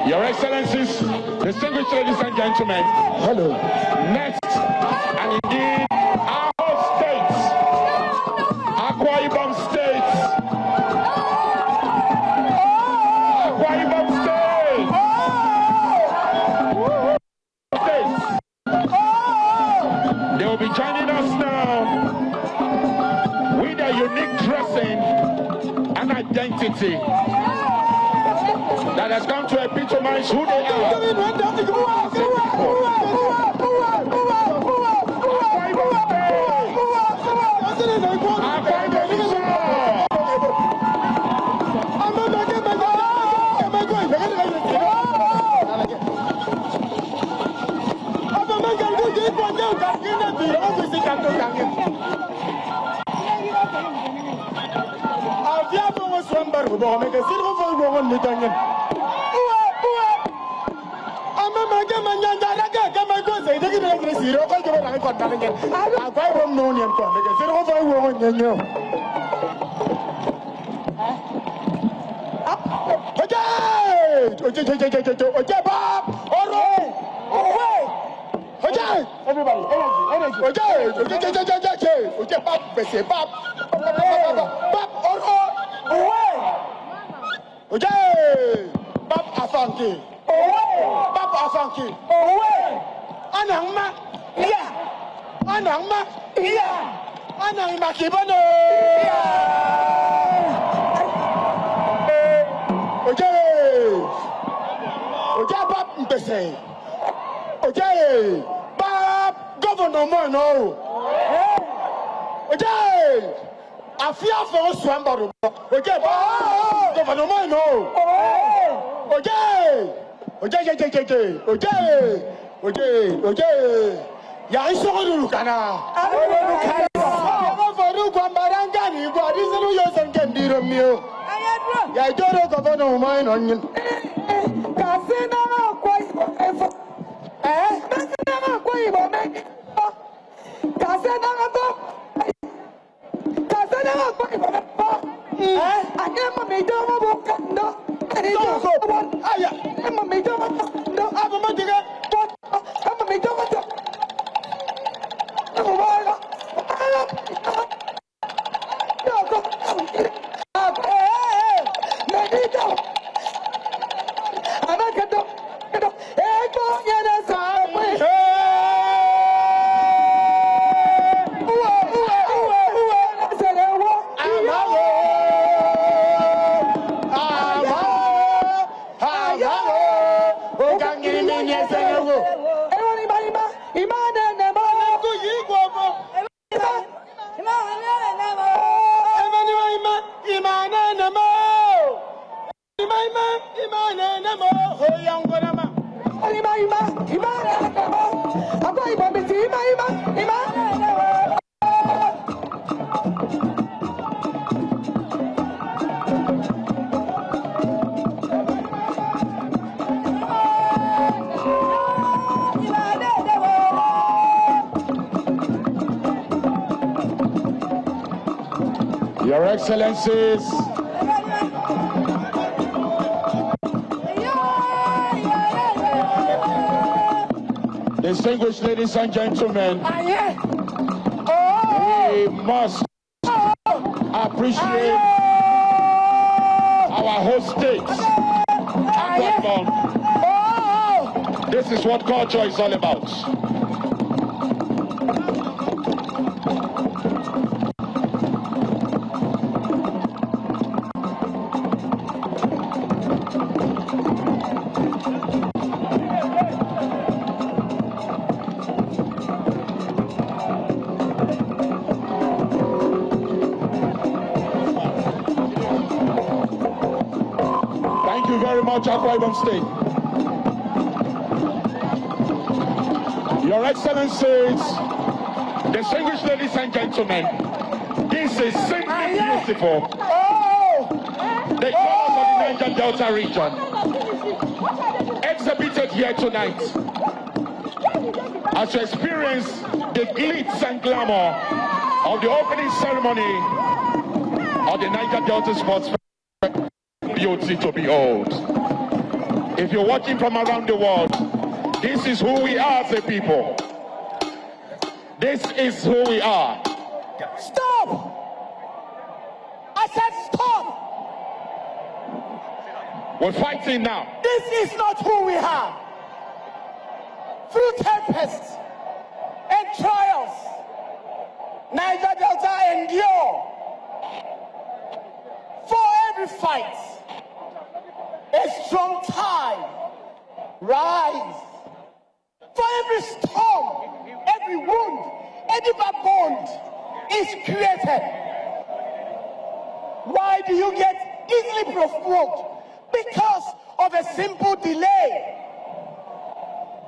Your Excellencies, distinguished ladies and gentlemen. Hello. Next, and indeed, our host states, Akwa Ibom States. Akwa Ibom States. They will be joining us now with their unique dressing and identity that has come to epitomize who they are. Everybody, Governor Mono. I fear for somebody. Governor Mono. Ya isoro kana. Faru kwambaranga ni kwa dizelu yosanke ndiro mio. Ya joro governor Mono onyin. Kasina kwa ifo. Kasina kwa ifo. Kasina ngato. Kasina kwa ifo. Anya mamido mabukando. Your Excellencies, distinguished ladies and gentlemen, we must appreciate our host state. This is what culture is all about. Thank you very much, Akwa Ibom State. Your Excellencies, distinguished ladies and gentlemen, this is simply beautiful. The colors of the Niger Delta region, exhibited here tonight, as you experience the glitz and glamour of the opening ceremony of the Niger Delta Sports Festival. Beauty to behold. If you're watching from around the world, this is who we are as a people. This is who we are. Stop! I said stop! We're fighting now. This is not who we are. Through tempests and trials, Niger Delta endure. For every fight, a strong tide rise. For every storm, every wound, every bond is created. Why do you get easily provoked? Because of a simple delay.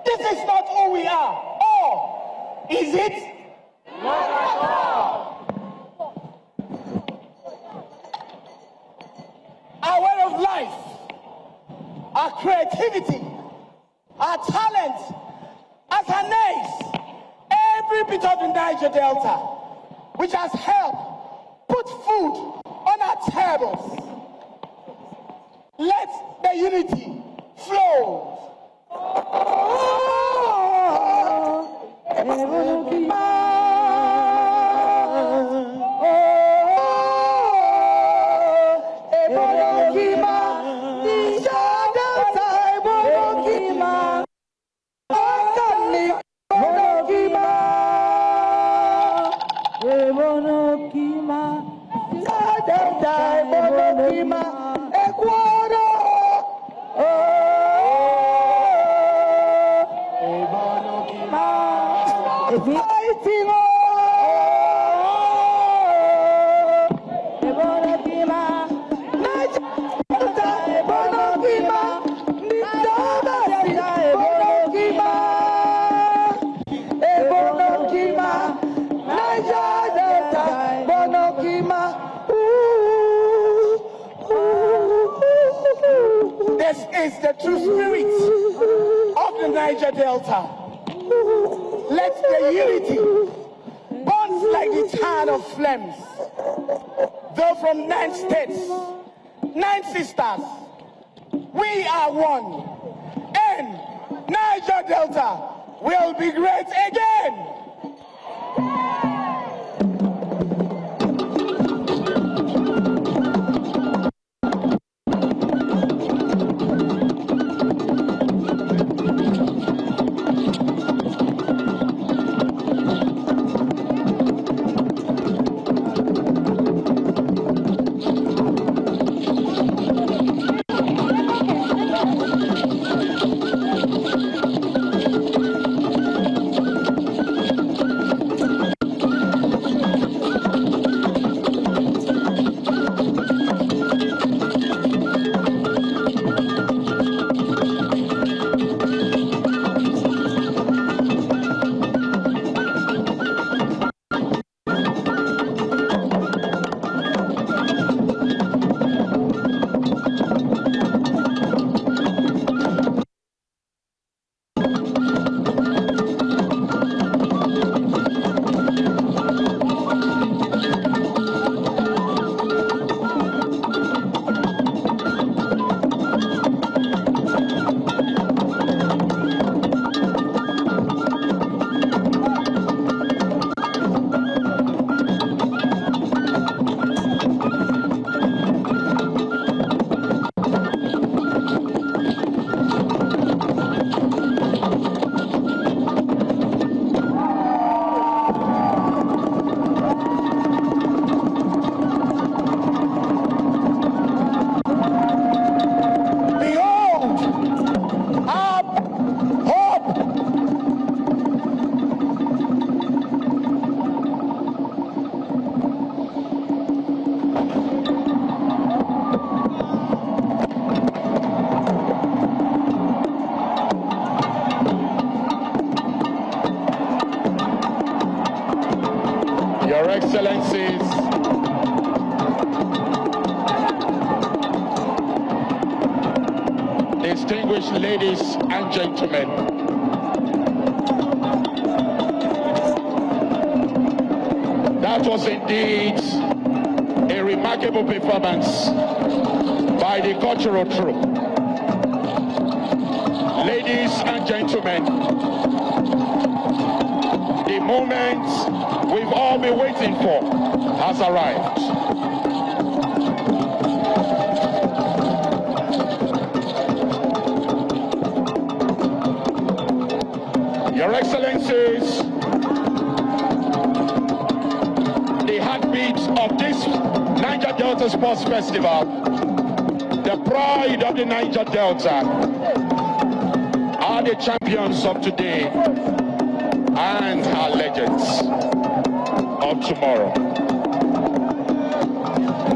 This is not who we are. Or is it? Not at all. Our way of life, our creativity, our talent, as a nation, every bit of the Niger Delta, which has helped put food on our tables. Let the unity flow. This is the true spirit of the Niger Delta. Let the unity burn like the tan of flames. Though from 9 states, 9 sisters, we are one. And Niger Delta will be great again. Your Excellencies, distinguished ladies and gentlemen, that was indeed a remarkable performance by the cultural troupe. Ladies and gentlemen, the moment we've all been waiting for has arrived. Your Excellencies, the heartbeat of this Niger Delta Sports Festival, the pride of the Niger Delta, are the champions of today and our legends of tomorrow.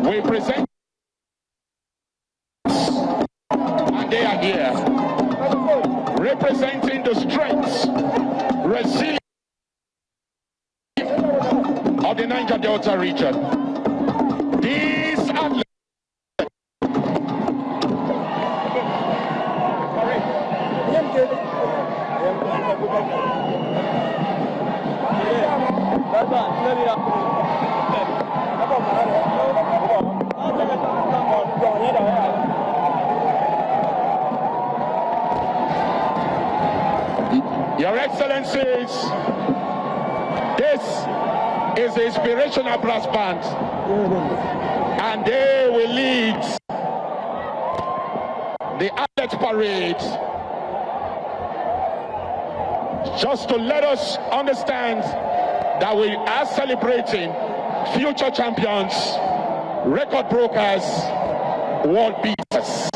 We present, and they are here, representing the strength, resilience of the Niger Delta region. These athletes Your Excellencies, this is the inspirational brass band, and they will lead the athlete parade, just to let us understand that we are celebrating future champions, record brokers, world beaters.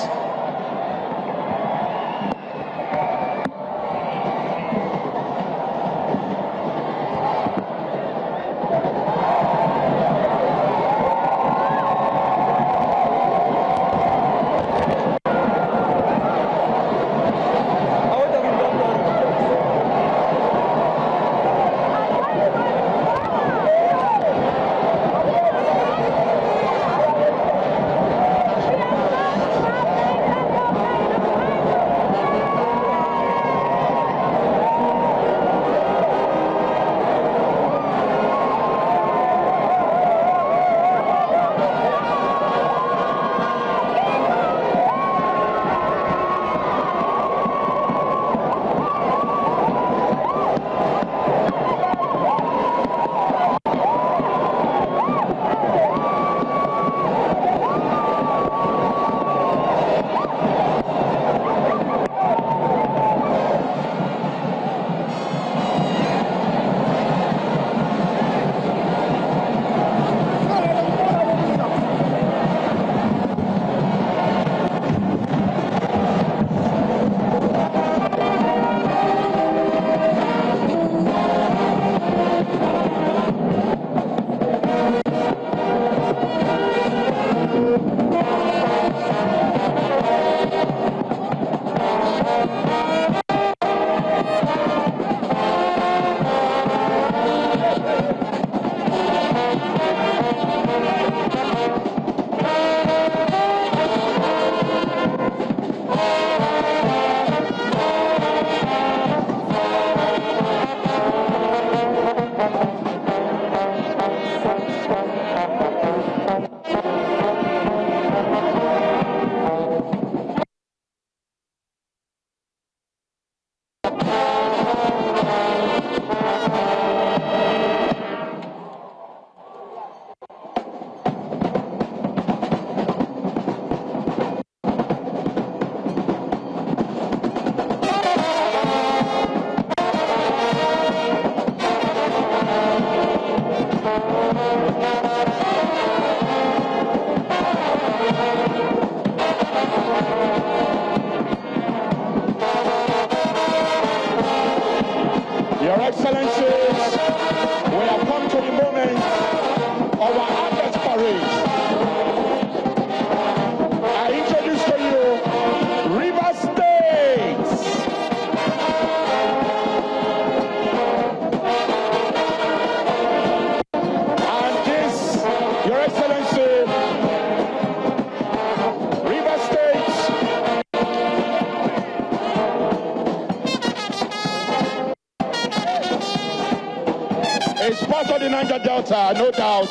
Niger Delta, no doubt.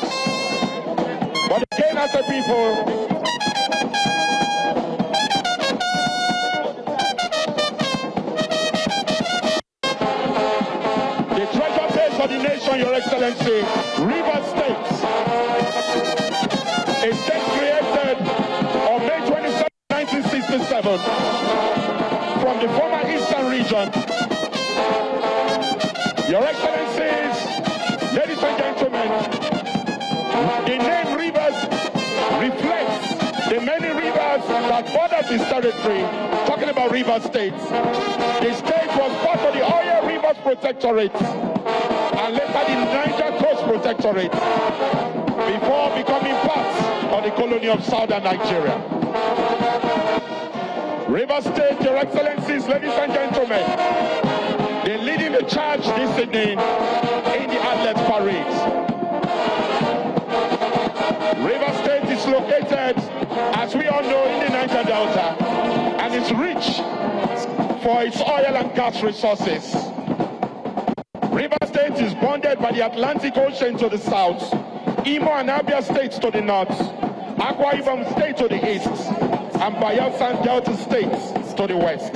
But again, as a people, the treasure base of the nation, Your Excellency, Rivers States, a state created on May 27, 1967, from the former Eastern region. Your Excellencies, ladies and gentlemen, the name Rivers reflects the many rivers that border this territory, talking about River States. The state was part of the Oil Rivers Protectorate and later the Niger Coast Protectorate before becoming part of the colony of Southern Nigeria. River State, Your Excellencies, ladies and gentlemen, they're leading the charge this evening in the Athletes Parade. River State is located, as we all know, in the Niger Delta, and it's rich for its oil and gas resources. River State is bounded by the Atlantic Ocean to the south, Imo and Abia states to the north, Akwa Ibom state to the east, and Niger Delta States to the west.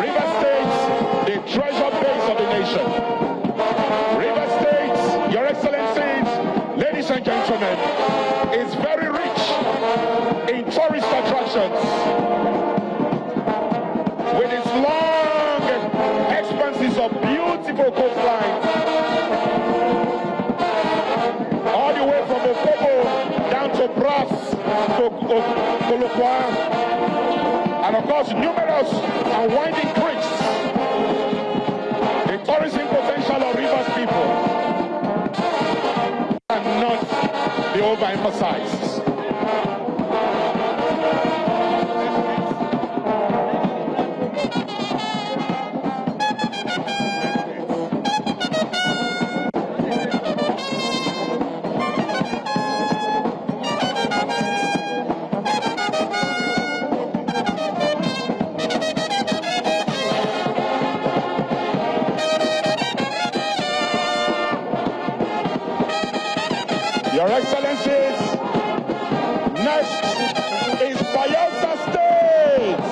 River State, the treasure base of the nation. River State, Your Excellencies, ladies and gentlemen, is very rich in tourist attractions. With its long expanses of beautiful coastlines, all the way from Okobo down to Brass to Kolokwa, and of course numerous and winding creeks. The tourism potential of Rivers people cannot be overemphasized. Your Excellencies, next is Bayelsa State.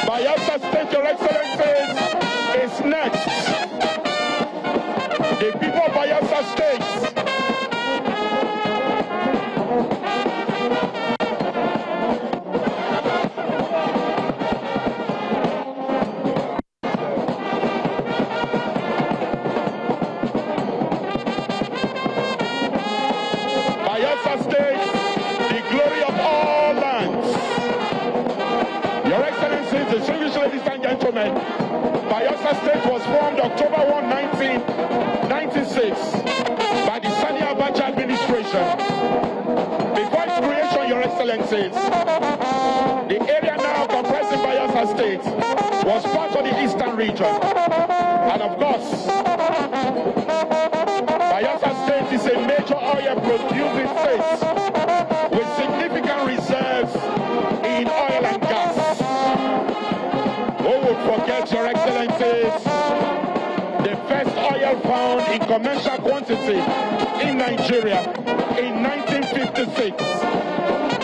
Bayelsa State, Your Excellencies, is next. The people of Bayelsa State Bayelsa State was formed October 1, 1996 by the Sani Abacha administration. Before its creation, Your Excellencies, the area now comprising Bayelsa State was part of the Eastern region. And of course, Bayelsa State is a major oil producing state with significant reserves in oil and gas. Who would forget, Your Excellencies, the first oil found in commercial quantity in Nigeria in 1956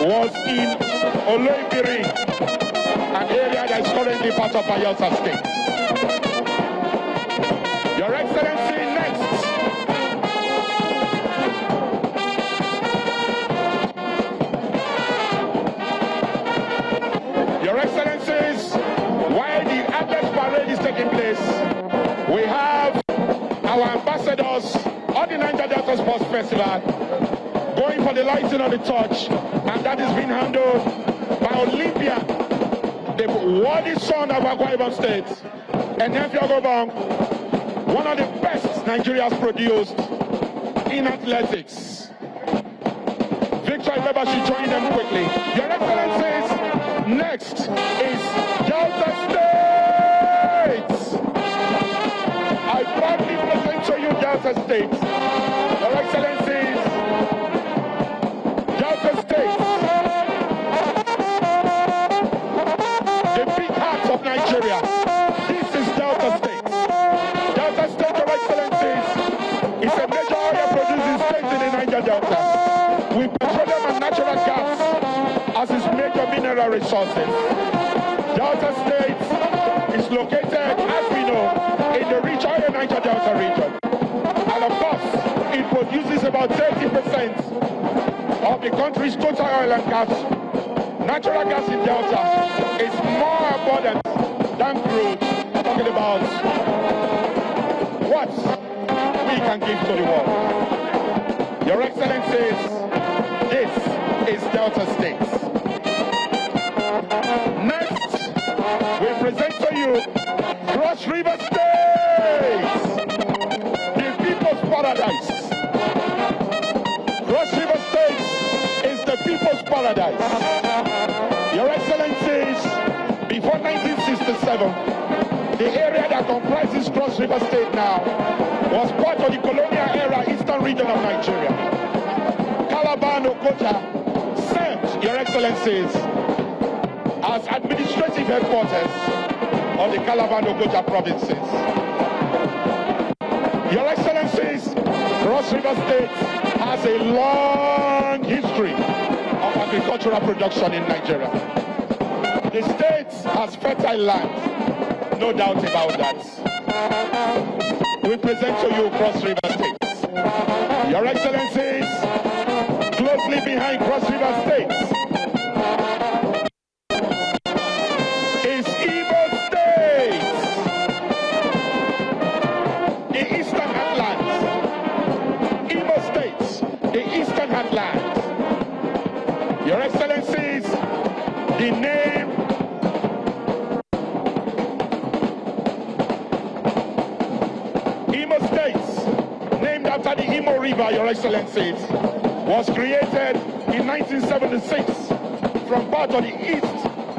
was in Oloibiri, an area that is currently part of Bayelsa State. Your Excellency, next. Your Excellencies, while the Athletes Parade is taking place, we have our ambassadors of the Niger Delta Sports Festival going for the lighting of the torch, and that is being handled by Olympia, the worthy son of Akwa Ibom State, and Gobong, one of the best Nigeria has produced in athletics. Victor Ibeba should join them quickly. Your Excellencies, next is Delta States. I proudly present to you Delta States. Your Excellencies, Delta States resources. Delta States is located, as we know, in the rich oil Niger Delta region. And of course, it produces about 30% of the country's total oil and gas. Natural gas in Delta is more abundant than crude. Talking about what we can give to the world. Your Excellencies, this is Delta States. Next, we present to you Cross River States, the people's paradise. Cross River States is the people's paradise. Your Excellencies, before 1967, the area that comprises Cross River State now was part of the colonial era eastern region of Nigeria. Calabar and Okoja served, Your Excellencies, as administrative headquarters of the Calabar and Okoja provinces. Your Excellencies, Cross River State has a long history of agricultural production in Nigeria. The state has fertile land, no doubt about that. We present to you Cross River States. Your Excellencies, closely behind Cross River States is Ibom State, the Eastern Heartlands. Ibom State, the Eastern Heartlands. Your Excellencies, the name Imo States, named after the Imo River, Your Excellencies, was created in 1976 from part of the East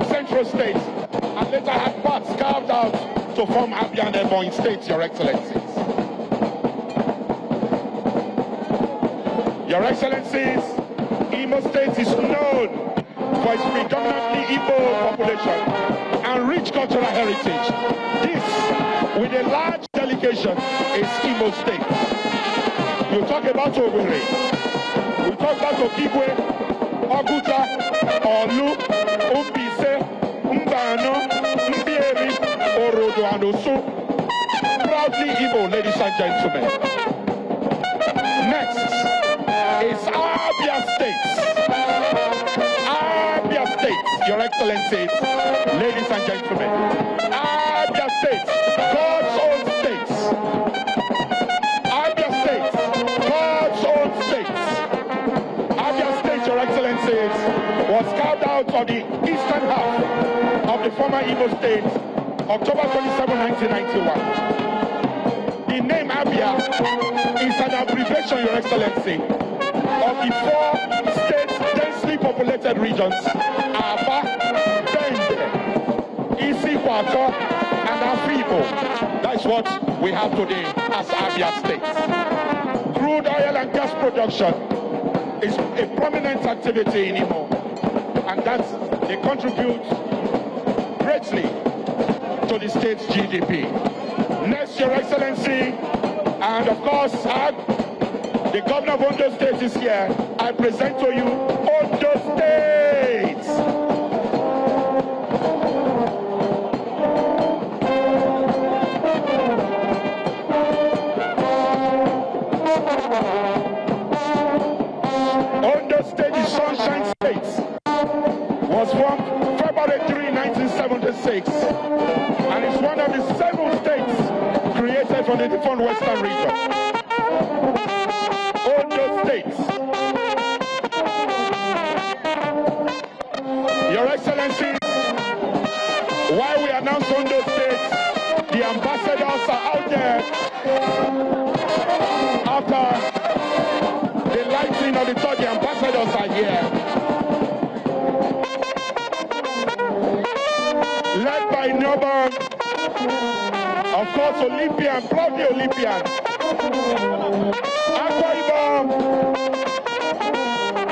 Central States and later had parts carved out to form Abia and Ebonyi States, Your Excellencies. Your Excellencies, Imo State is known for its predominantly Igbo population and rich cultural heritage. This, with a large delegation, is Imo State. You talk about Owerri, we talk about Okigwe, Oguta, Olu, Umbise, Mbano, Mbieri, Orodo, and Osu. Proudly Igbo, ladies and gentlemen. Next is Abia State. Abia State, Your Excellencies, ladies and gentlemen. Abia State, God's own state. Abia State, God's own state. Abia State, Your Excellencies, was carved out of the eastern half of the former Igbo state, October 27, 1991. The name Abia is an abbreviation, Your Excellency, of the four states densely populated regions, Aba, Bende, Isikwako, and Afibo. That's what we have today as Abia State. Crude oil and gas production is a prominent activity in Imo, and that they contribute greatly to the state's GDP. Next, Your Excellency, and of course, the governor of Ondo State is here. I present to you Ondo State. Ondo State, the Sunshine State, was formed February 3, 1976, and is one of the 7 states created from the different western region. Ondo State. Your Excellencies, while we announce Ondo State, the ambassadors are out there after the lighting of the tour. The ambassadors are here, led by Noble, of course, Olympian, proudly Olympian, Akwa Ibom.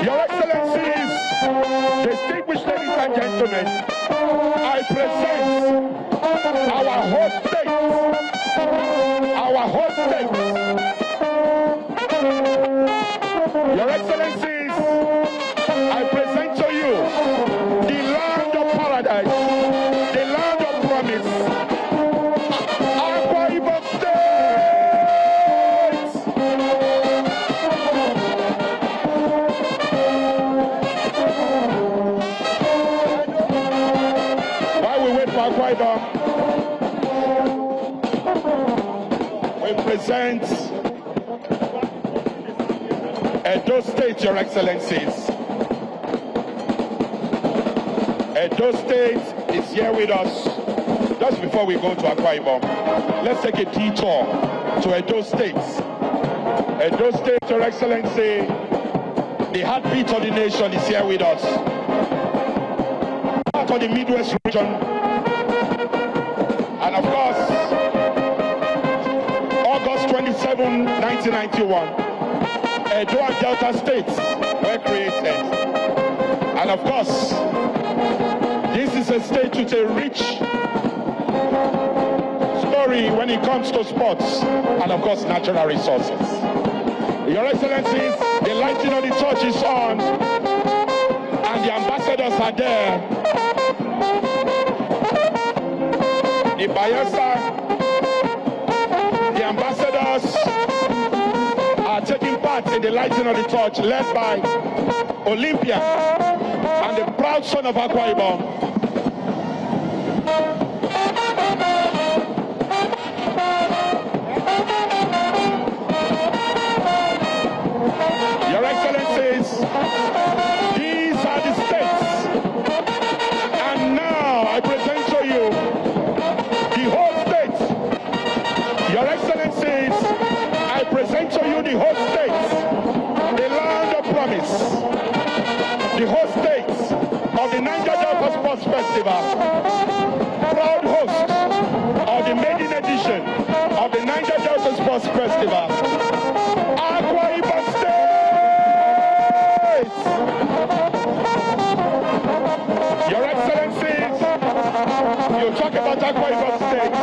Your Excellencies, distinguished ladies and gentlemen, I present our host state. Our host state. Your Excellencies, I present to you the land of we present Edo State, Your Excellencies. Edo State is here with us. Just before we go to Akwa Ibom, let's take a detour to Edo State. Edo State, Your Excellency, the heartbeat of the nation is here with us. Part of the Midwest region. And of course, August 27, 1991, Niger Delta States were created. And of course, this is a state with a rich story when it comes to sports and of course natural resources. Your Excellencies, the lighting of the torch is on and the ambassadors are there. The Bayelsa, the ambassadors are taking part in the lighting of the torch led by Olympia and the proud son of Akwa Ibom. Your Excellencies, these are the states. And now I present to you the whole state. Your Excellencies, I present to you the whole state, the land of promise, the whole state of the Niger Delta Sports Festival, proud host of the maiden edition of the Niger Delta Sports Festival, Akwa Ibom State. Your Excellencies, you talk about Akwa Ibom State,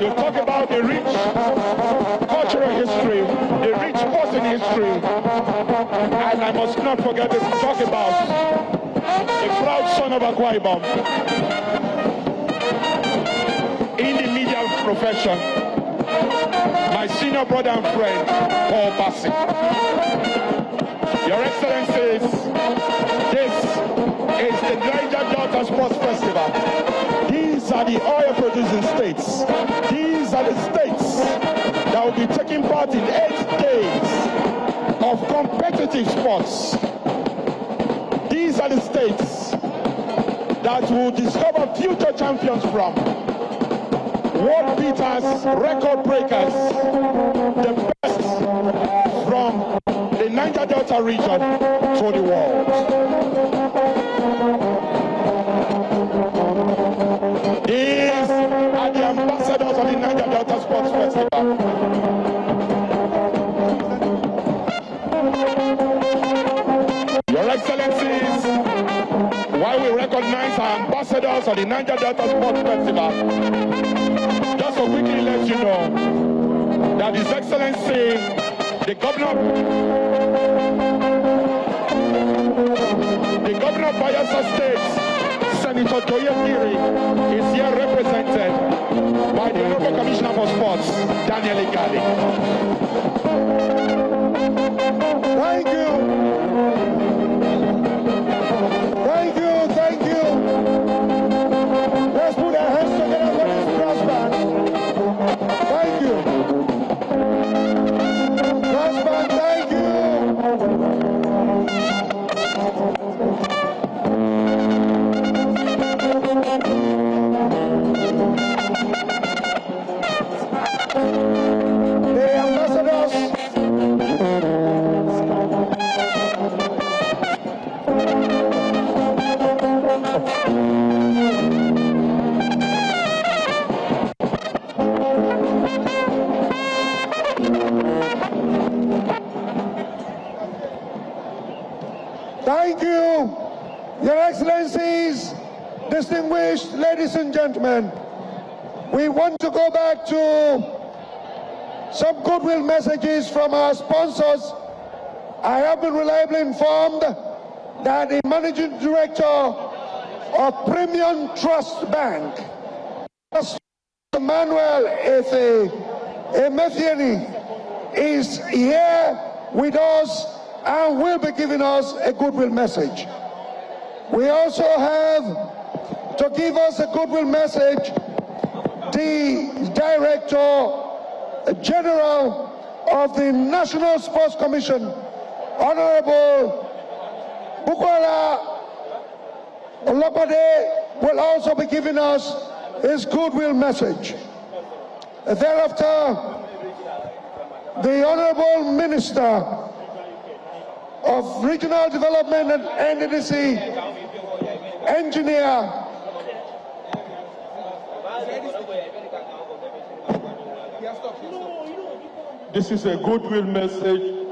you talk about the rich cultural history, the rich sporting history, and I must not forget to talk about the proud son of Akwa Ibom in the media profession, my senior brother and friend, Paul Bassi. Your Excellencies, this is the Niger Delta Sports Festival. These are the oil-producing states. These are the states that will be taking part in 8 days of competitive sports. These are the states that will discover future champions from world beaters, record breakers, the best from the Niger Delta region to the world. These are the ambassadors of the Niger Delta Sports Festival. Your Excellencies, while we recognize our ambassadors of the Niger Delta Sports Festival, just to quickly let you know that His Excellency, the Governor of Bayelsa State, Senator Toyefiri, is here represented by the Honorable Commissioner for Sports, Daniel Igali. Thank you. Thank you, thank you. Let's put our hands together for this brass band. Thank you. Brass band, thank you. The ambassadors. Thank you, Your Excellencies, distinguished ladies and gentlemen. We want to go back to some goodwill messages from our sponsors. I have been reliably informed that the Managing Director of Premium Trust Bank, Emmanuel Emethieni, is here with us and will be giving us a goodwill message. We also have, to give us a goodwill message, the Director, General of the National Sports Commission, Honorable Bukola Olopade, will also be giving us his goodwill message. Thereafter, the Honorable Minister of Regional Development and NDDC, Engineer This is a goodwill message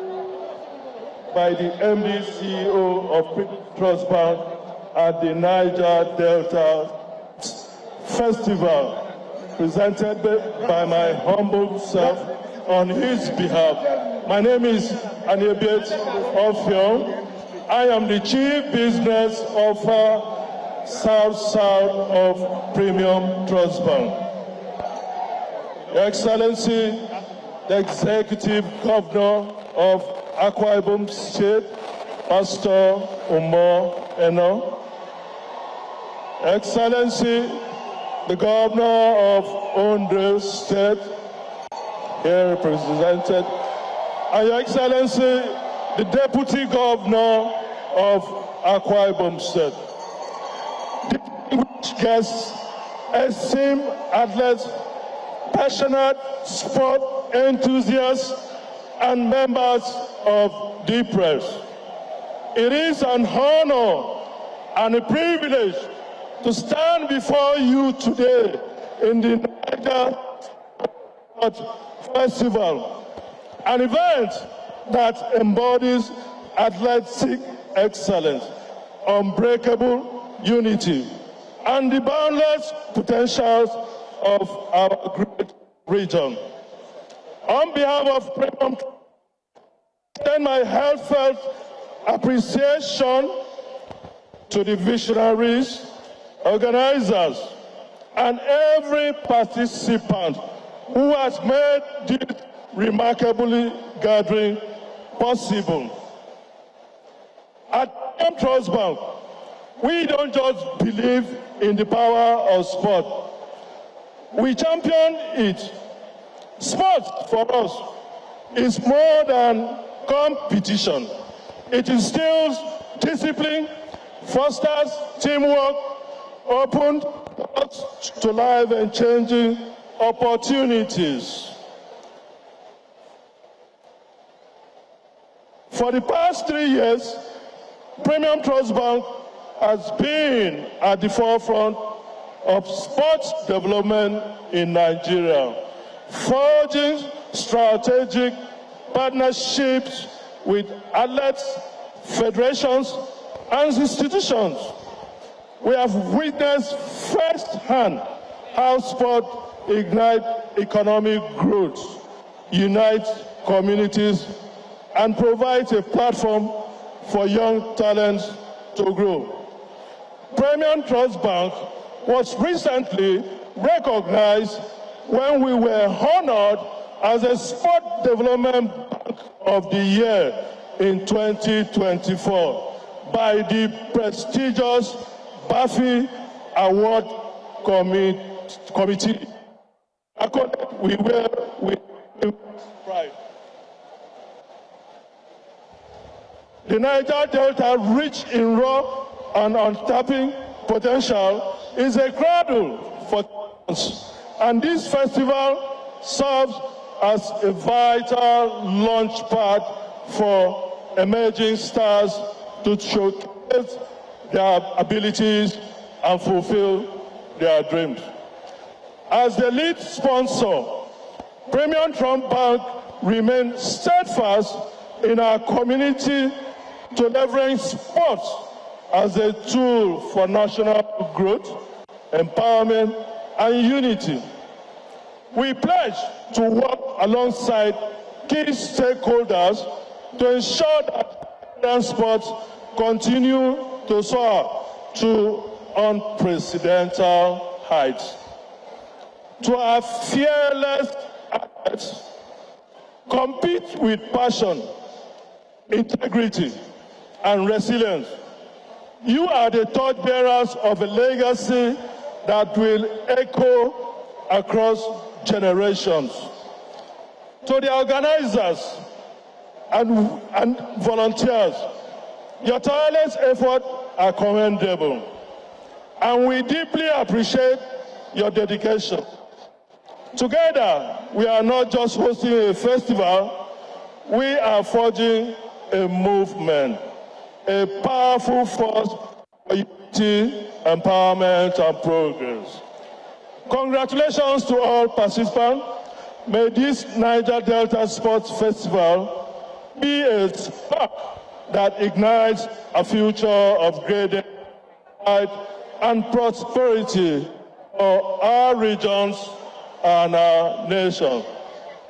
by the MD CEO of Trust Bank at the Niger Delta Festival, presented by my humble self on his behalf. My name is Aniebet Offion. I am the Chief Business Officer South-South of Premium Trust Bank. Your Excellency, the Executive Governor of Akwa Ibom State, Pastor Umar Eno. Excellency, the Governor of Ondo State, here represented, and Your Excellency, the Deputy Governor of Akwa Ibom State. Distinguished guests, esteemed athletes, passionate sport enthusiasts, and members of the press. It is an honor and a privilege to stand before you today in the Niger Sports Festival, an event that embodies athletic excellence, unbreakable unity, and the boundless potentials of our great region. On behalf of Premium, I extend my heartfelt appreciation to the visionaries, organizers, and every participant who has made this remarkable gathering possible. At Trust Bank, we don't just believe in the power of sport. We champion it. Sport for us is more than competition. It instills discipline, fosters teamwork, opens doors to life and changing opportunities. For the past 3 years, Premium Trust Bank has been at the forefront of sports development in Nigeria, forging strategic partnerships with athletes, federations, and institutions. We have witnessed firsthand how sport ignites economic growth, unites communities, and provides a platform for young talents to grow. Premium Trust Bank was recently recognized when we were honored as a Sport Development Bank of the Year in 2024 by the prestigious Buffy Award Committee. We were with pride. The Niger Delta, rich in raw and untapping potential, is a cradle for talents, and this festival serves as a vital launch pad for emerging stars to showcase their abilities and fulfill their dreams. As the lead sponsor, Premium Trust Bank remains steadfast in our community to leverage sports as a tool for national growth, empowerment, and unity. We pledge to work alongside key stakeholders to ensure that sports continue to soar to unprecedented heights. To our fearless athletes, compete with passion, integrity, and resilience. You are the torchbearers of a legacy that will echo across generations. To the organizers and volunteers, your tireless efforts are commendable, and we deeply appreciate your dedication. Together, we are not just hosting a festival, we are forging a movement, a powerful force for unity, empowerment, and progress. Congratulations to all participants. May this Niger Delta Sports Festival be a spark that ignites a future of greater pride and prosperity for our regions and our nation.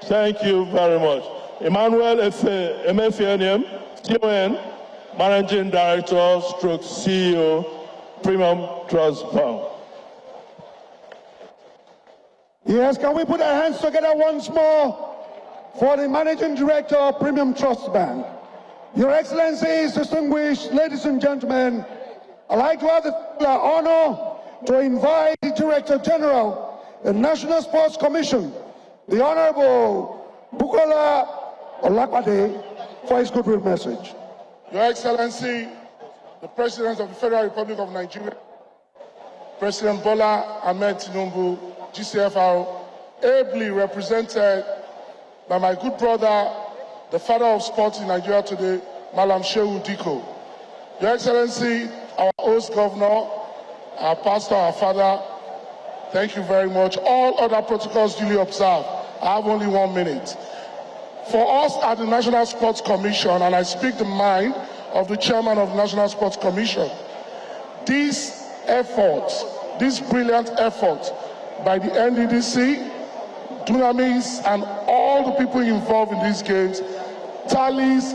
Thank you very much. Emmanuel Emefianem, CON, Managing Director, stroke CEO, Premium Trust Fund. Yes, can we put our hands together once more for the Managing Director of Premium Trust Bank? Your Excellencies, distinguished ladies and gentlemen, I'd like to have the honor to invite the Director General, the National Sports Commission, the Honorable Bukola Olakwade, for his goodwill message. Your Excellency, the President of the Federal Republic of Nigeria, President Bola Ahmed Tinubu, GCFR, ably represented by my good brother, the father of sports in Nigeria today, Malam Shehu Diko. Your Excellency, our host governor, our pastor, our father, thank you very much. All other protocols duly observed. I have only 1 minute. For us at the National Sports Commission, and I speak the mind of the chairman of the National Sports Commission, this effort, this brilliant effort by the NDDC, Dunamis, and all the people involved in these games tallies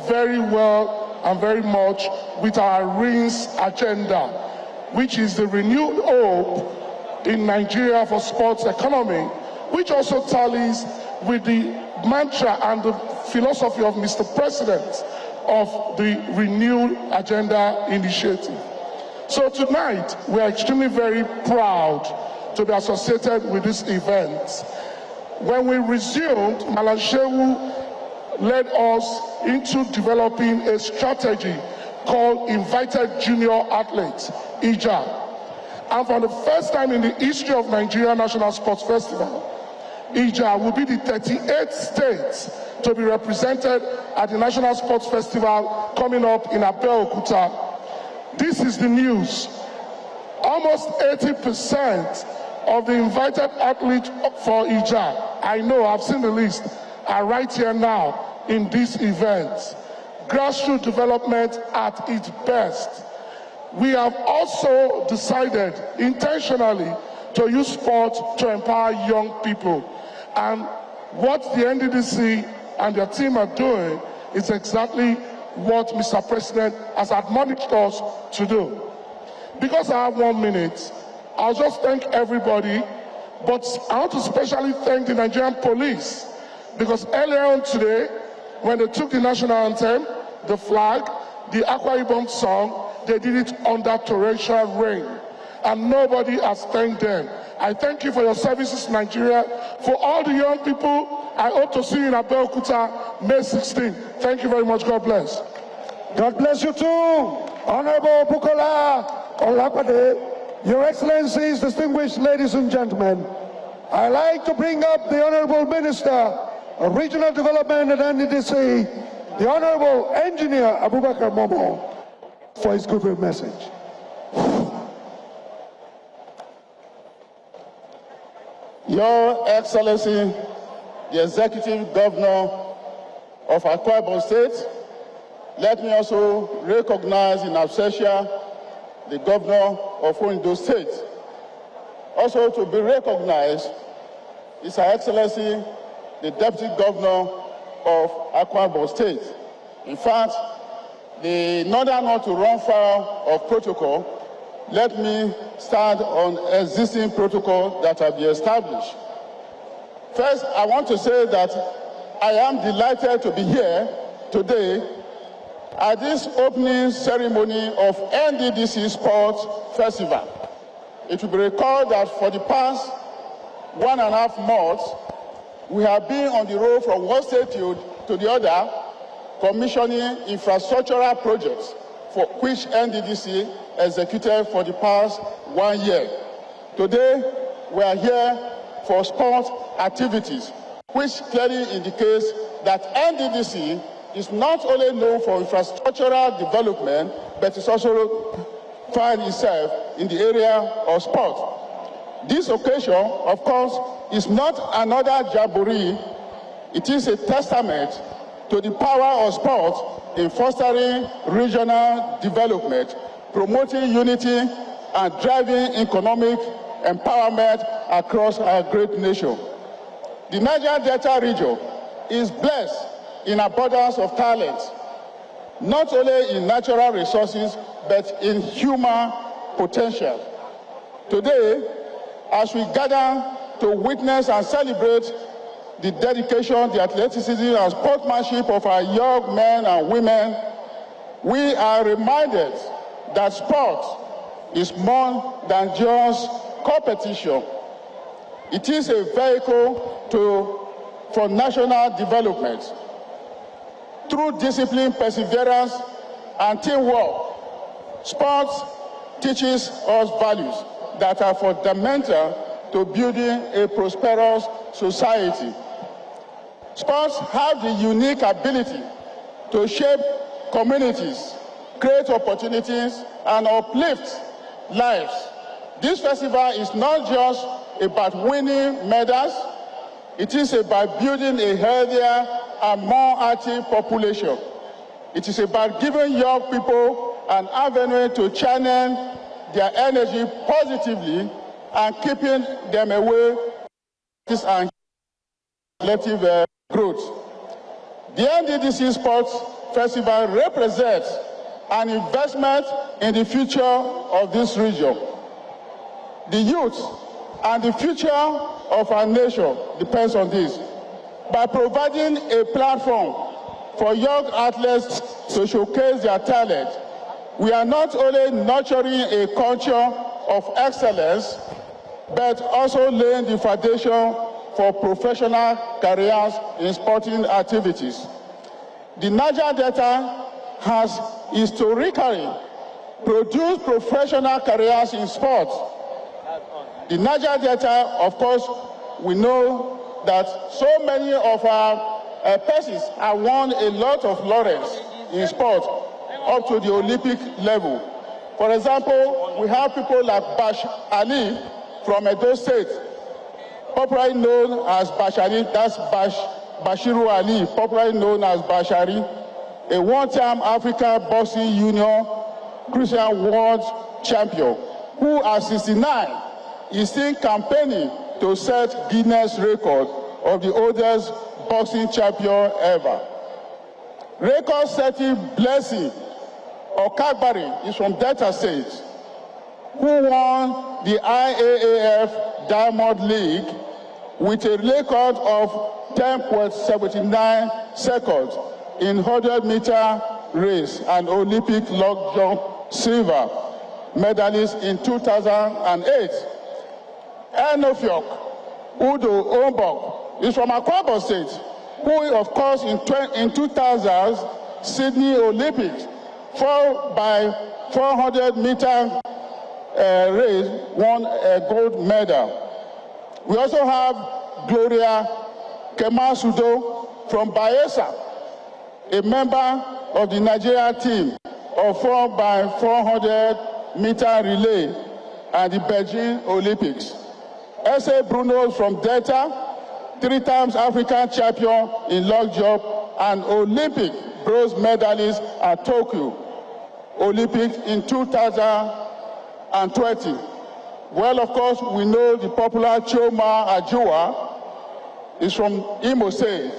very well and very much with our RINS agenda, which is the renewed hope in Nigeria for sports economy, which also tallies with the mantra and the philosophy of Mr. President of the renewed agenda initiative. So tonight, we are extremely very proud to be associated with this event. When we resumed, Malam Shehu led us into developing a strategy called Invited Junior Athletes, IJA. And for the first time in the history of Nigeria National Sports Festival, IJA will be the 38th state to be represented at the National Sports Festival coming up in Abeokuta. This is the news. Almost 80% of the invited athletes for IJA, I know, I've seen the list, are right here now in this event. Grassroots development at its best. We have also decided intentionally to use sport to empower young people. And what the NDDC and their team are doing is exactly what Mr. President has admonished us to do. Because I have 1 minute, I'll just thank everybody, but I want to especially thank the Nigerian police, because earlier on today, when they took the national anthem, the flag, the Akwa Ibom song, they did it under torrential rain, and nobody has thanked them. I thank you for your services, Nigeria. For all the young people, I hope to see you in Abeokuta, May 16th. Thank you very much. God bless. God bless you too, Honorable Bukola Olakwade. Your Excellencies, distinguished ladies and gentlemen, I'd like to bring up the Honorable Minister of Regional Development at NDDC, the Honorable Engineer Abubakar Momo, for his goodwill message. Your Excellency, the Executive Governor of Akwa Ibom State, let me also recognize in absentia the Governor of Ondo State. Also to be recognized is Her Excellency, the Deputy Governor of Akwa Ibom State. In fact, in order not to run foul of protocol, let me start on existing protocol that have been established. First, I want to say that I am delighted to be here today at this opening ceremony of NDDC Sports Festival. It will be recalled that for the past 1.5 months, We have been on the road from one state to the other, commissioning infrastructural projects for which NDDC executed for the past 1 year. Today, we are here for sport activities, which clearly indicates that NDDC is not only known for infrastructural development, but is also finds itself in the area of sport. This occasion, of course, is not another jamboree. It is a testament to the power of sport in fostering regional development, promoting unity, and driving economic empowerment across our great nation. The Niger Delta region is blessed in abundance of talents, not only in natural resources, but in human potential. Today, as we gather to witness and celebrate the dedication, the athleticism, and sportsmanship of our young men and women, we are reminded that sport is more than just competition. It is a vehicle for national development. Through discipline, perseverance, and teamwork, sports teaches us values that are fundamental to building a prosperous society. Sports have the unique ability to shape communities, create opportunities, and uplift lives. This festival is not just about winning medals, it is about building a healthier and more active population. It is about giving young people an avenue to channel their energy positively and keeping them away from collective growth. The NDDC Sports Festival represents an investment in the future of this region. The youth and the future of our nation depends on this. By providing a platform for young athletes to showcase their talent, we are not only nurturing a culture of excellence, but also laying the foundation for professional careers in sporting activities. The Niger Delta has historically produced professional careers in sports. The Niger Delta, of course, we know that so many of our persons have won a lot of laurels in sport up to the Olympic level. For example, we have people like Bash Ali from Edo State, popularly known as Bashari, that's Bashiru Ali, popularly known as Bashari, a one-time African Boxing Union Christian World Champion, who at 69 is still campaigning to set Guinness record of the oldest boxing champion ever. Record-setting Blessing Okagbari is from Delta States, who won the IAAF Diamond League with a record of 10.79 seconds in 100-meter race and Olympic long jump silver medalist in 2008. Enofiok Udo Ombok is from Akwa State, who, of course, in 2000 Sydney Olympics, followed by 400-meter race, won a gold medal. We also have Gloria Kemasudo from Bayelsa, a member of the Nigeria team of 4x400-meter relay at the Beijing Olympics. S.A. Bruno from Delta, 3 times African champion in long jump and Olympic bronze medalist at Tokyo Olympics in 2020. Well, of course, we know the popular Choma Ajua is from Imo State,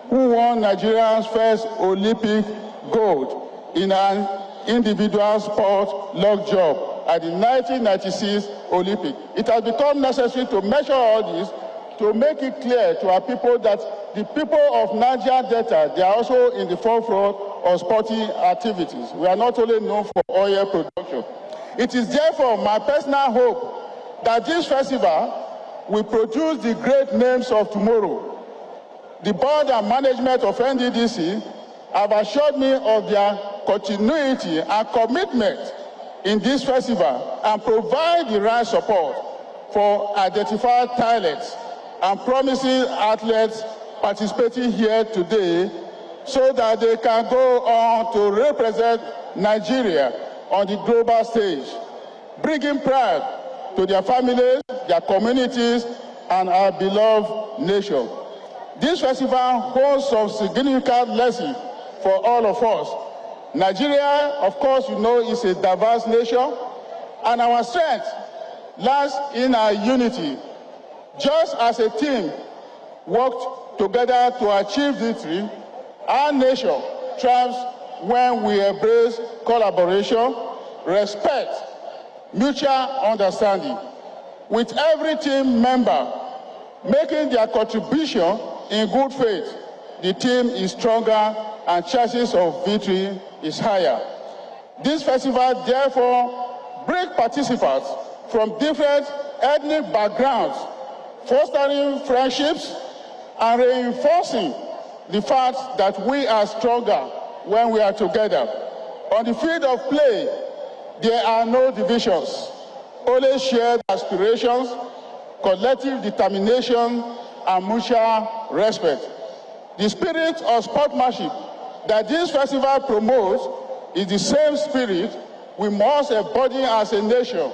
who won Nigeria's first Olympic gold in an individual sport long jump at the 1996 Olympic. It has become necessary to measure all this to make it clear to our people that the people of Niger Delta, they are also in the forefront of sporting activities. We are not only known for oil production. It is therefore my personal hope that this festival will produce the great names of tomorrow The board and management of NDDC have assured me of their continuity and commitment in this festival and provide the right support for identified talents and promising athletes participating here today so that they can go on to represent Nigeria on the global stage, bringing pride to their families, their communities, and our beloved nation. This festival holds some significant lessons for all of us. Nigeria, of course, you know, is a diverse nation, and our strength lies in our unity. Just as a team worked together to achieve victory, our nation thrives when we embrace collaboration, respect, mutual understanding. With every team member making their contribution in good faith, the team is stronger and chances of victory is higher. This festival therefore brings participants from different ethnic backgrounds, fostering friendships and reinforcing the fact that we are stronger when we are together. On the field of play, there are no divisions, only shared aspirations, collective determination, and mutual respect. The spirit of sportsmanship that this festival promotes is the same spirit we must embody as a nation.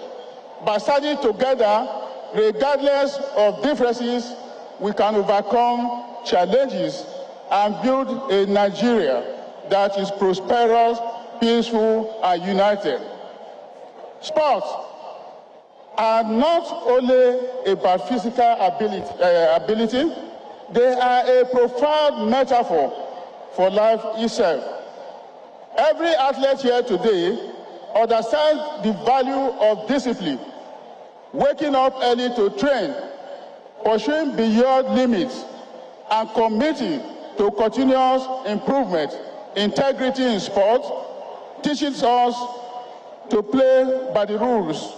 By standing together, regardless of differences, we can overcome challenges and build a Nigeria that is prosperous, peaceful, and united. Sports are not only about physical ability, they are a profound metaphor for life itself. Every athlete here today understands the value of discipline, waking up early to train, pursuing beyond limits, and committing to continuous improvement. Integrity in sport teaches us to play by the rules,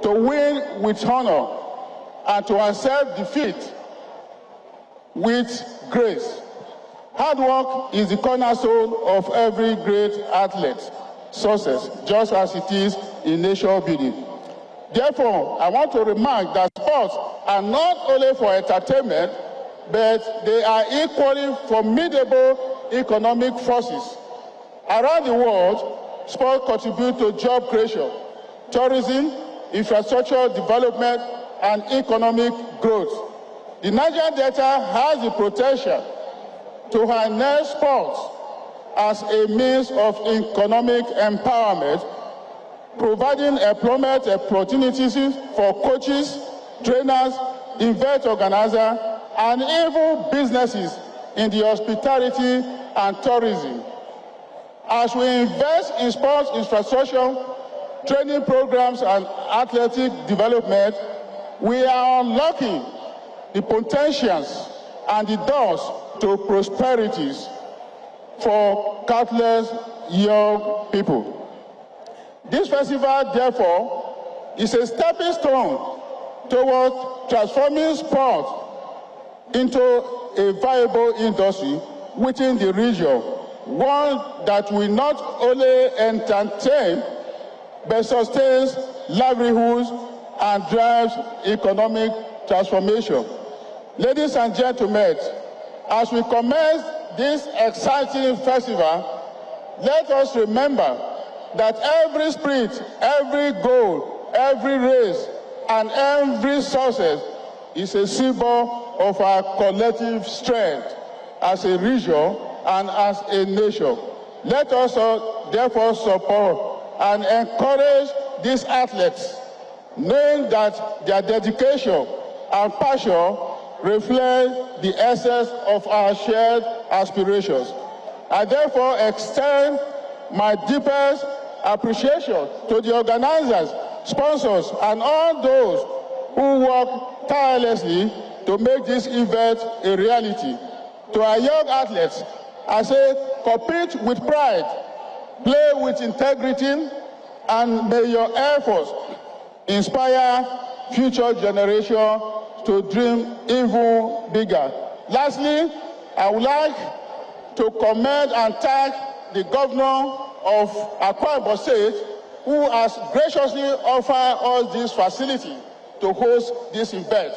to win with honor, and to accept defeat with grace. Hard work is the cornerstone of every great athlete's success, just as it is in nation building. Therefore, I want to remark that sports are not only for entertainment, but they are equally formidable economic forces. Around the world, sports contribute to job creation, tourism, infrastructure development, and economic growth. The Niger Delta has the potential to harness sports as a means of economic empowerment, providing employment opportunities for coaches, trainers, event organizers, and even businesses in the hospitality and tourism. As we invest in sports infrastructure, training programs, and athletic development, we are unlocking the potentials and the doors to prosperities for countless young people. This festival, therefore, is a stepping stone towards transforming sport into a viable industry within the region, one that will not only entertain but sustains livelihoods and drives economic transformation. Ladies and gentlemen, as we commence this exciting festival, let us remember that every spirit, every goal, every race, and every success is a symbol of our collective strength as a region and as a nation. Let us therefore support and encourage these athletes, knowing that their dedication and passion reflect the essence of our shared aspirations. I therefore extend my deepest appreciation to the organizers, sponsors, and all those who work tirelessly to make this event a reality. To our young athletes, I say, compete with pride, play with integrity, and may your efforts inspire future generations to dream even bigger. Lastly, I would like to commend and thank the governor of Akwa State, who has graciously offered us this facility to host this event.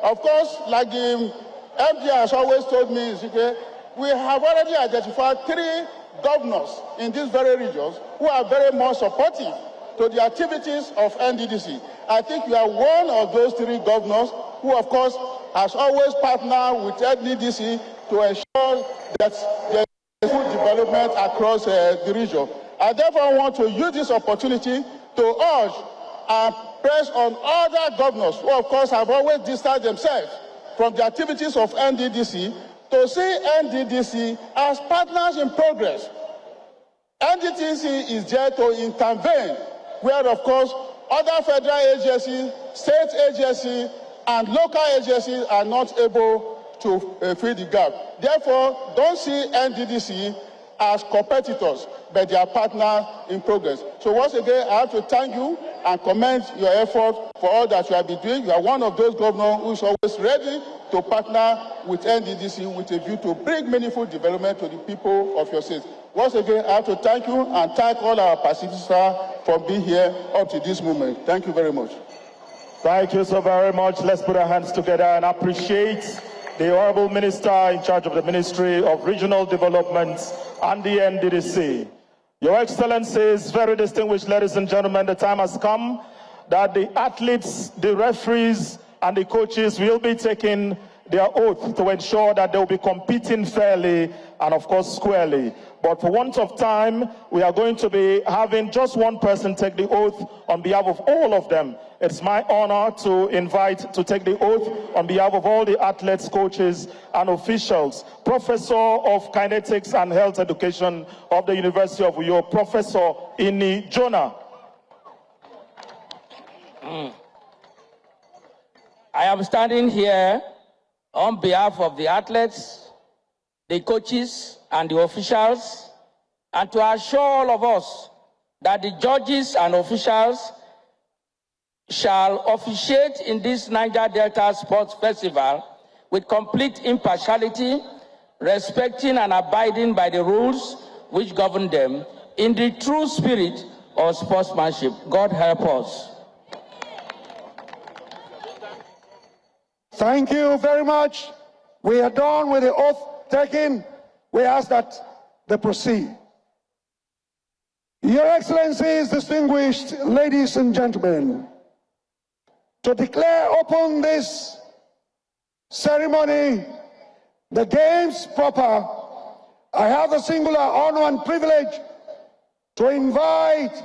Of course, like the MD has always told me, we have already identified 3 governors in these very regions who are very much supportive to the activities of NDDC. I think we are one of those 3 governors who, of course, has always partnered with NDDC to ensure that there is food development across the region. I therefore want to use this opportunity to urge and press on other governors who, of course, have always distanced themselves from the activities of NDDC to see NDDC as partners in progress. NDDC is there to intervene where, of course, other federal agencies, state agencies, and local agencies are not able to fill the gap. Therefore, don't see NDDC as competitors, but they are partners in progress. So once again, I have to thank you and commend your effort for all that you have been doing. You are one of those governors who is always ready to partner with NDDC with a view to bring meaningful development to the people of your state. Once again, I have to thank you and thank all our participants for being here up to this moment. Thank you very much. Thank you so very much. Let's put our hands together and appreciate the Honorable Minister in charge of the Ministry of Regional Development and the NDDC. Your Excellencies, very distinguished ladies and gentlemen, the time has come that the athletes, the referees, and the coaches will be taking their oath to ensure that they will be competing fairly and, of course, squarely. But for want of time, we are going to be having just one person take the oath on behalf of all of them. It's my honor to invite to take the oath on behalf of all the athletes, coaches, and officials. Professor of Kinetics and Health Education of the University of Uyo, Professor Ini Jonah. I am standing here on behalf of the athletes, the coaches, and the officials, and to assure all of us that the judges and officials shall officiate in this Niger Delta Sports Festival with complete impartiality, respecting and abiding by the rules which govern them in the true spirit of sportsmanship. God help us. Thank you very much. We are done with the oath taking. We ask that they proceed. Your Excellencies, distinguished ladies and gentlemen, to declare open this ceremony, the games proper, I have the singular honor and privilege to invite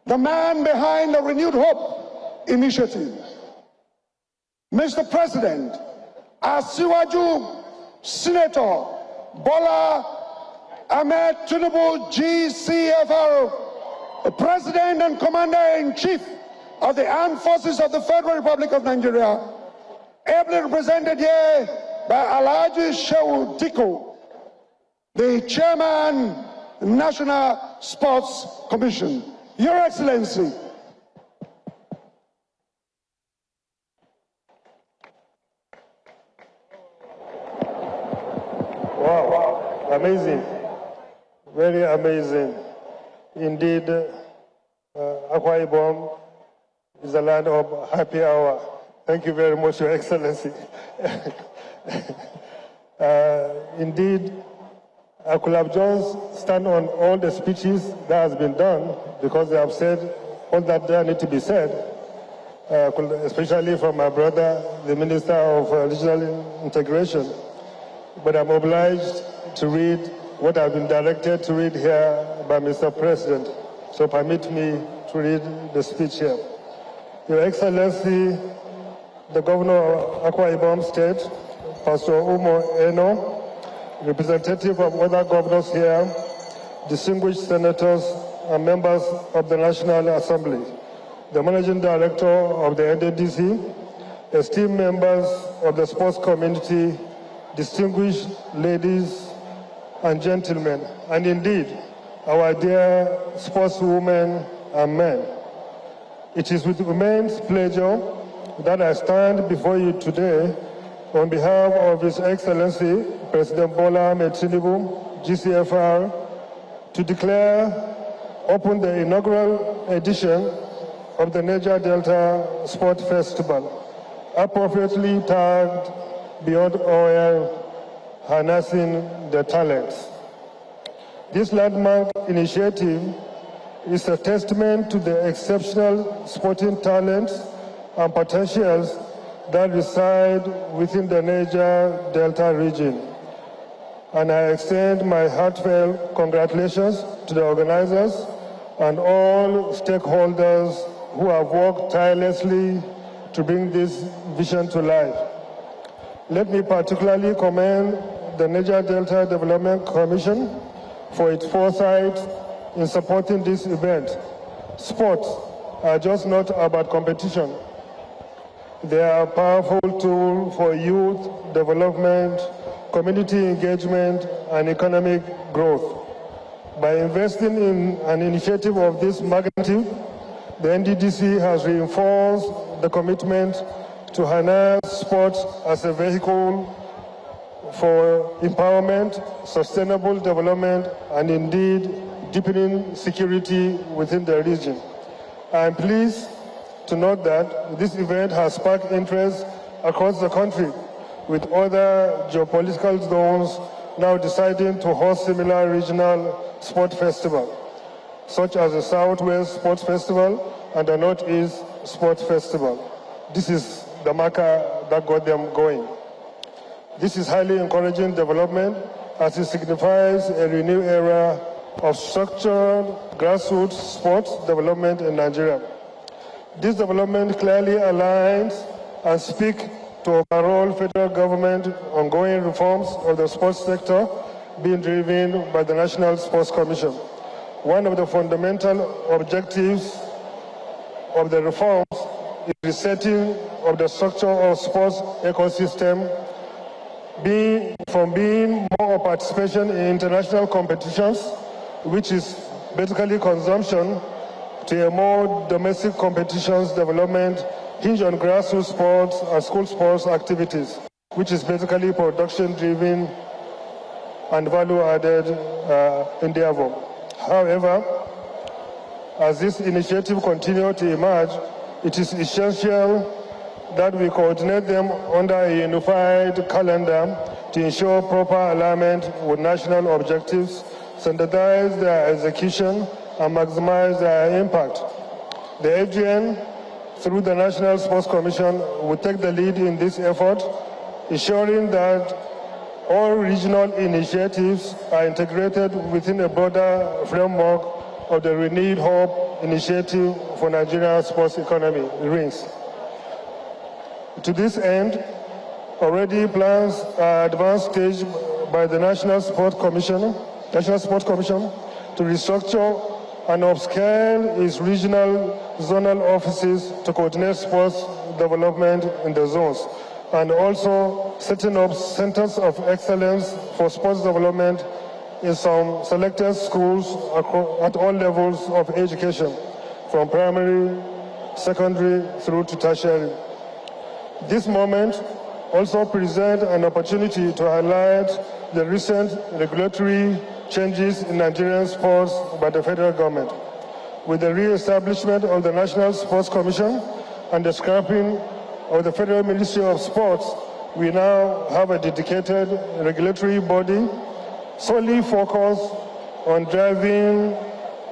the man behind the Renewed Hope initiative, Mr. President, Asiwaju Senator Bola Ahmed Tinubu GCFR, the President and Commander-in-Chief of the Armed Forces of the Federal Republic of Nigeria, ably represented here by Alhaji Shehu Diko, the Chairman, National Sports Commission. Your Excellency, Wow, amazing, very amazing. Indeed, Akwa Ibom is a land of happy hour. Thank you very much, Your Excellency. Indeed, I could have just stand on all the speeches that has been done because they have said all that there need to be said, especially from my brother, the Minister of Regional Integration. But I'm obliged to read what I've been directed to read here by Mr. President. So permit me to read the speech here. Your Excellency, the Governor of Akwa Ibom State, Pastor Umo Eno, representative of other governors here, distinguished senators and members of the National Assembly, the Managing Director of the NDDC, esteemed members of the sports community, distinguished ladies and gentlemen, and indeed, our dear sportswomen and men. It is with immense pleasure that I stand before you today on behalf of His Excellency President Bola Ahmed Tinubu, GCFR, to declare open the inaugural edition of the Niger Delta Sports Festival, appropriately tagged Beyond Oil, Harnessing the Talents. This landmark initiative is a testament to the exceptional sporting talents and potentials that reside within the Niger Delta region. And I extend my heartfelt congratulations to the organizers and all stakeholders who have worked tirelessly to bring this vision to life. Let me particularly commend the Niger Delta Development Commission for its foresight in supporting this event. Sports are just not about competition. They are a powerful tool for youth development, community engagement, and economic growth. By investing in an initiative of this magnitude, the NDDC has reinforced the commitment to harness sports as a vehicle for empowerment, sustainable development, and indeed deepening security within the region. I am pleased to note that this event has sparked interest across the country, with other geopolitical zones now deciding to host similar regional sport festivals, such as the Southwest Sports Festival and the Northeast Sports Festival. This is the marker that got them going. This is highly encouraging development as it signifies a renewed era of structured grassroots sports development in Nigeria. This development clearly aligns and speaks to overall federal government ongoing reforms of the sports sector being driven by the National Sports Commission. One of the fundamental objectives of the reforms is resetting of the structure of sports ecosystem, from being more participation in international competitions, which is basically consumption, to a more domestic competitions development hinged on grassroots sports and school sports activities, which is basically production-driven and value-added endeavor. However, as this initiative continues to emerge, it is essential that we coordinate them under a unified calendar to ensure proper alignment with national objectives, standardize their execution, and maximize their impact. The FGN, through the National Sports Commission, will take the lead in this effort, ensuring that all regional initiatives are integrated within a broader framework of the Renewed Hope Initiative for Nigerian Sports Economy, RINS. To this end, already plans are advanced stage by the National Sports Commission to restructure and upscale its regional zonal offices to coordinate sports development in the zones, and also setting up centers of excellence for sports development in some selected schools at all levels of education, from primary, secondary, through to tertiary. This moment also presents an opportunity to highlight the recent regulatory changes in Nigerian sports by the federal government. With the re-establishment of the National Sports Commission and the scrapping of the Federal Ministry of Sports, we now have a dedicated regulatory body solely focused on driving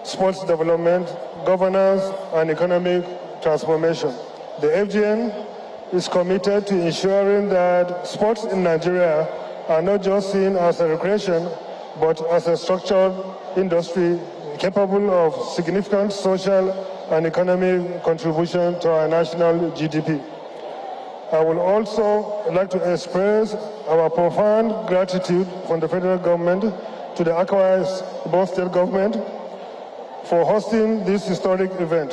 sports development, governance, and economic transformation. The FGN is committed to ensuring that sports in Nigeria are not just seen as a recreation, but as a structured industry capable of significant social and economic contribution to our national GDP. I would also like to express our profound gratitude from the federal government to the Akwa Ibom state government for hosting this historic event.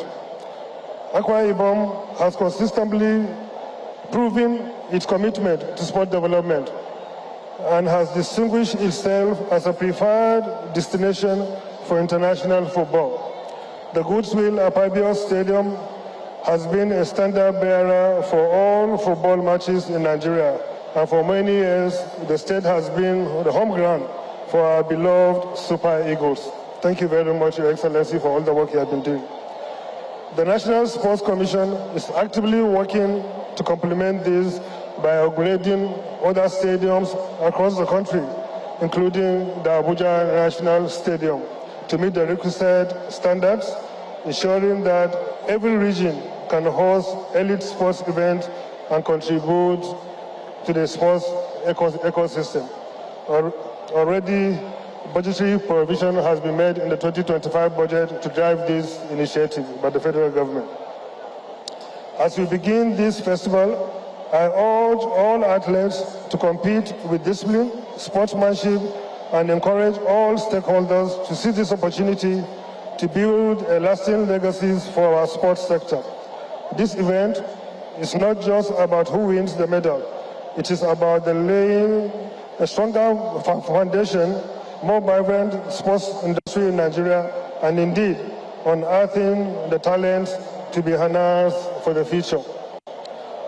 Akwa Ibom has consistently proven its commitment to sport development and has distinguished itself as a preferred destination for international football. The Goodswill Apabio Stadium has been a standard bearer for all football matches in Nigeria, and for many years, the state has been the home ground for our beloved Super Eagles. Thank you very much, Your Excellency, for all the work you have been doing. The National Sports Commission is actively working to complement this by upgrading other stadiums across the country, including the Abuja National Stadium, to meet the requisite standards, ensuring that every region can host elite sports events and contribute to the sports ecosystem. Already, budgetary provision has been made in the 2025 budget to drive this initiative by the federal government. As we begin this festival, I urge all athletes to compete with discipline, sportsmanship, and encourage all stakeholders to seize this opportunity to build a lasting legacy for our sports sector. This event is not just about who wins the medal. It is about laying a stronger foundation, more vibrant sports industry in Nigeria, and indeed unearthing the talents to be harnessed for the future.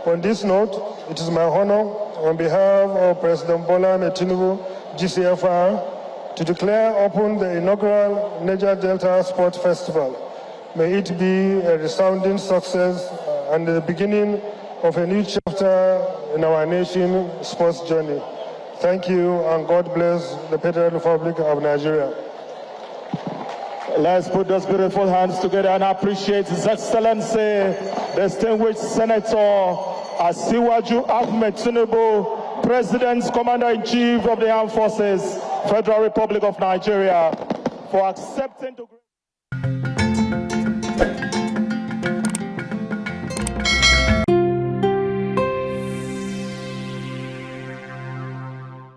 On this note, it is my honor, on behalf of President Bola Tinubu, GCFR, to declare open the inaugural Niger Delta Sports Festival. May it be a resounding success and the beginning of a new chapter in our nation's sports journey. Thank you, and God bless the Federal Republic of Nigeria. Let's put those beautiful hands together and appreciate His Excellency, distinguished Senator Asiwaju Ahmed Tinubu, President, Commander-in-Chief of the Armed Forces, Federal Republic of Nigeria, for accepting to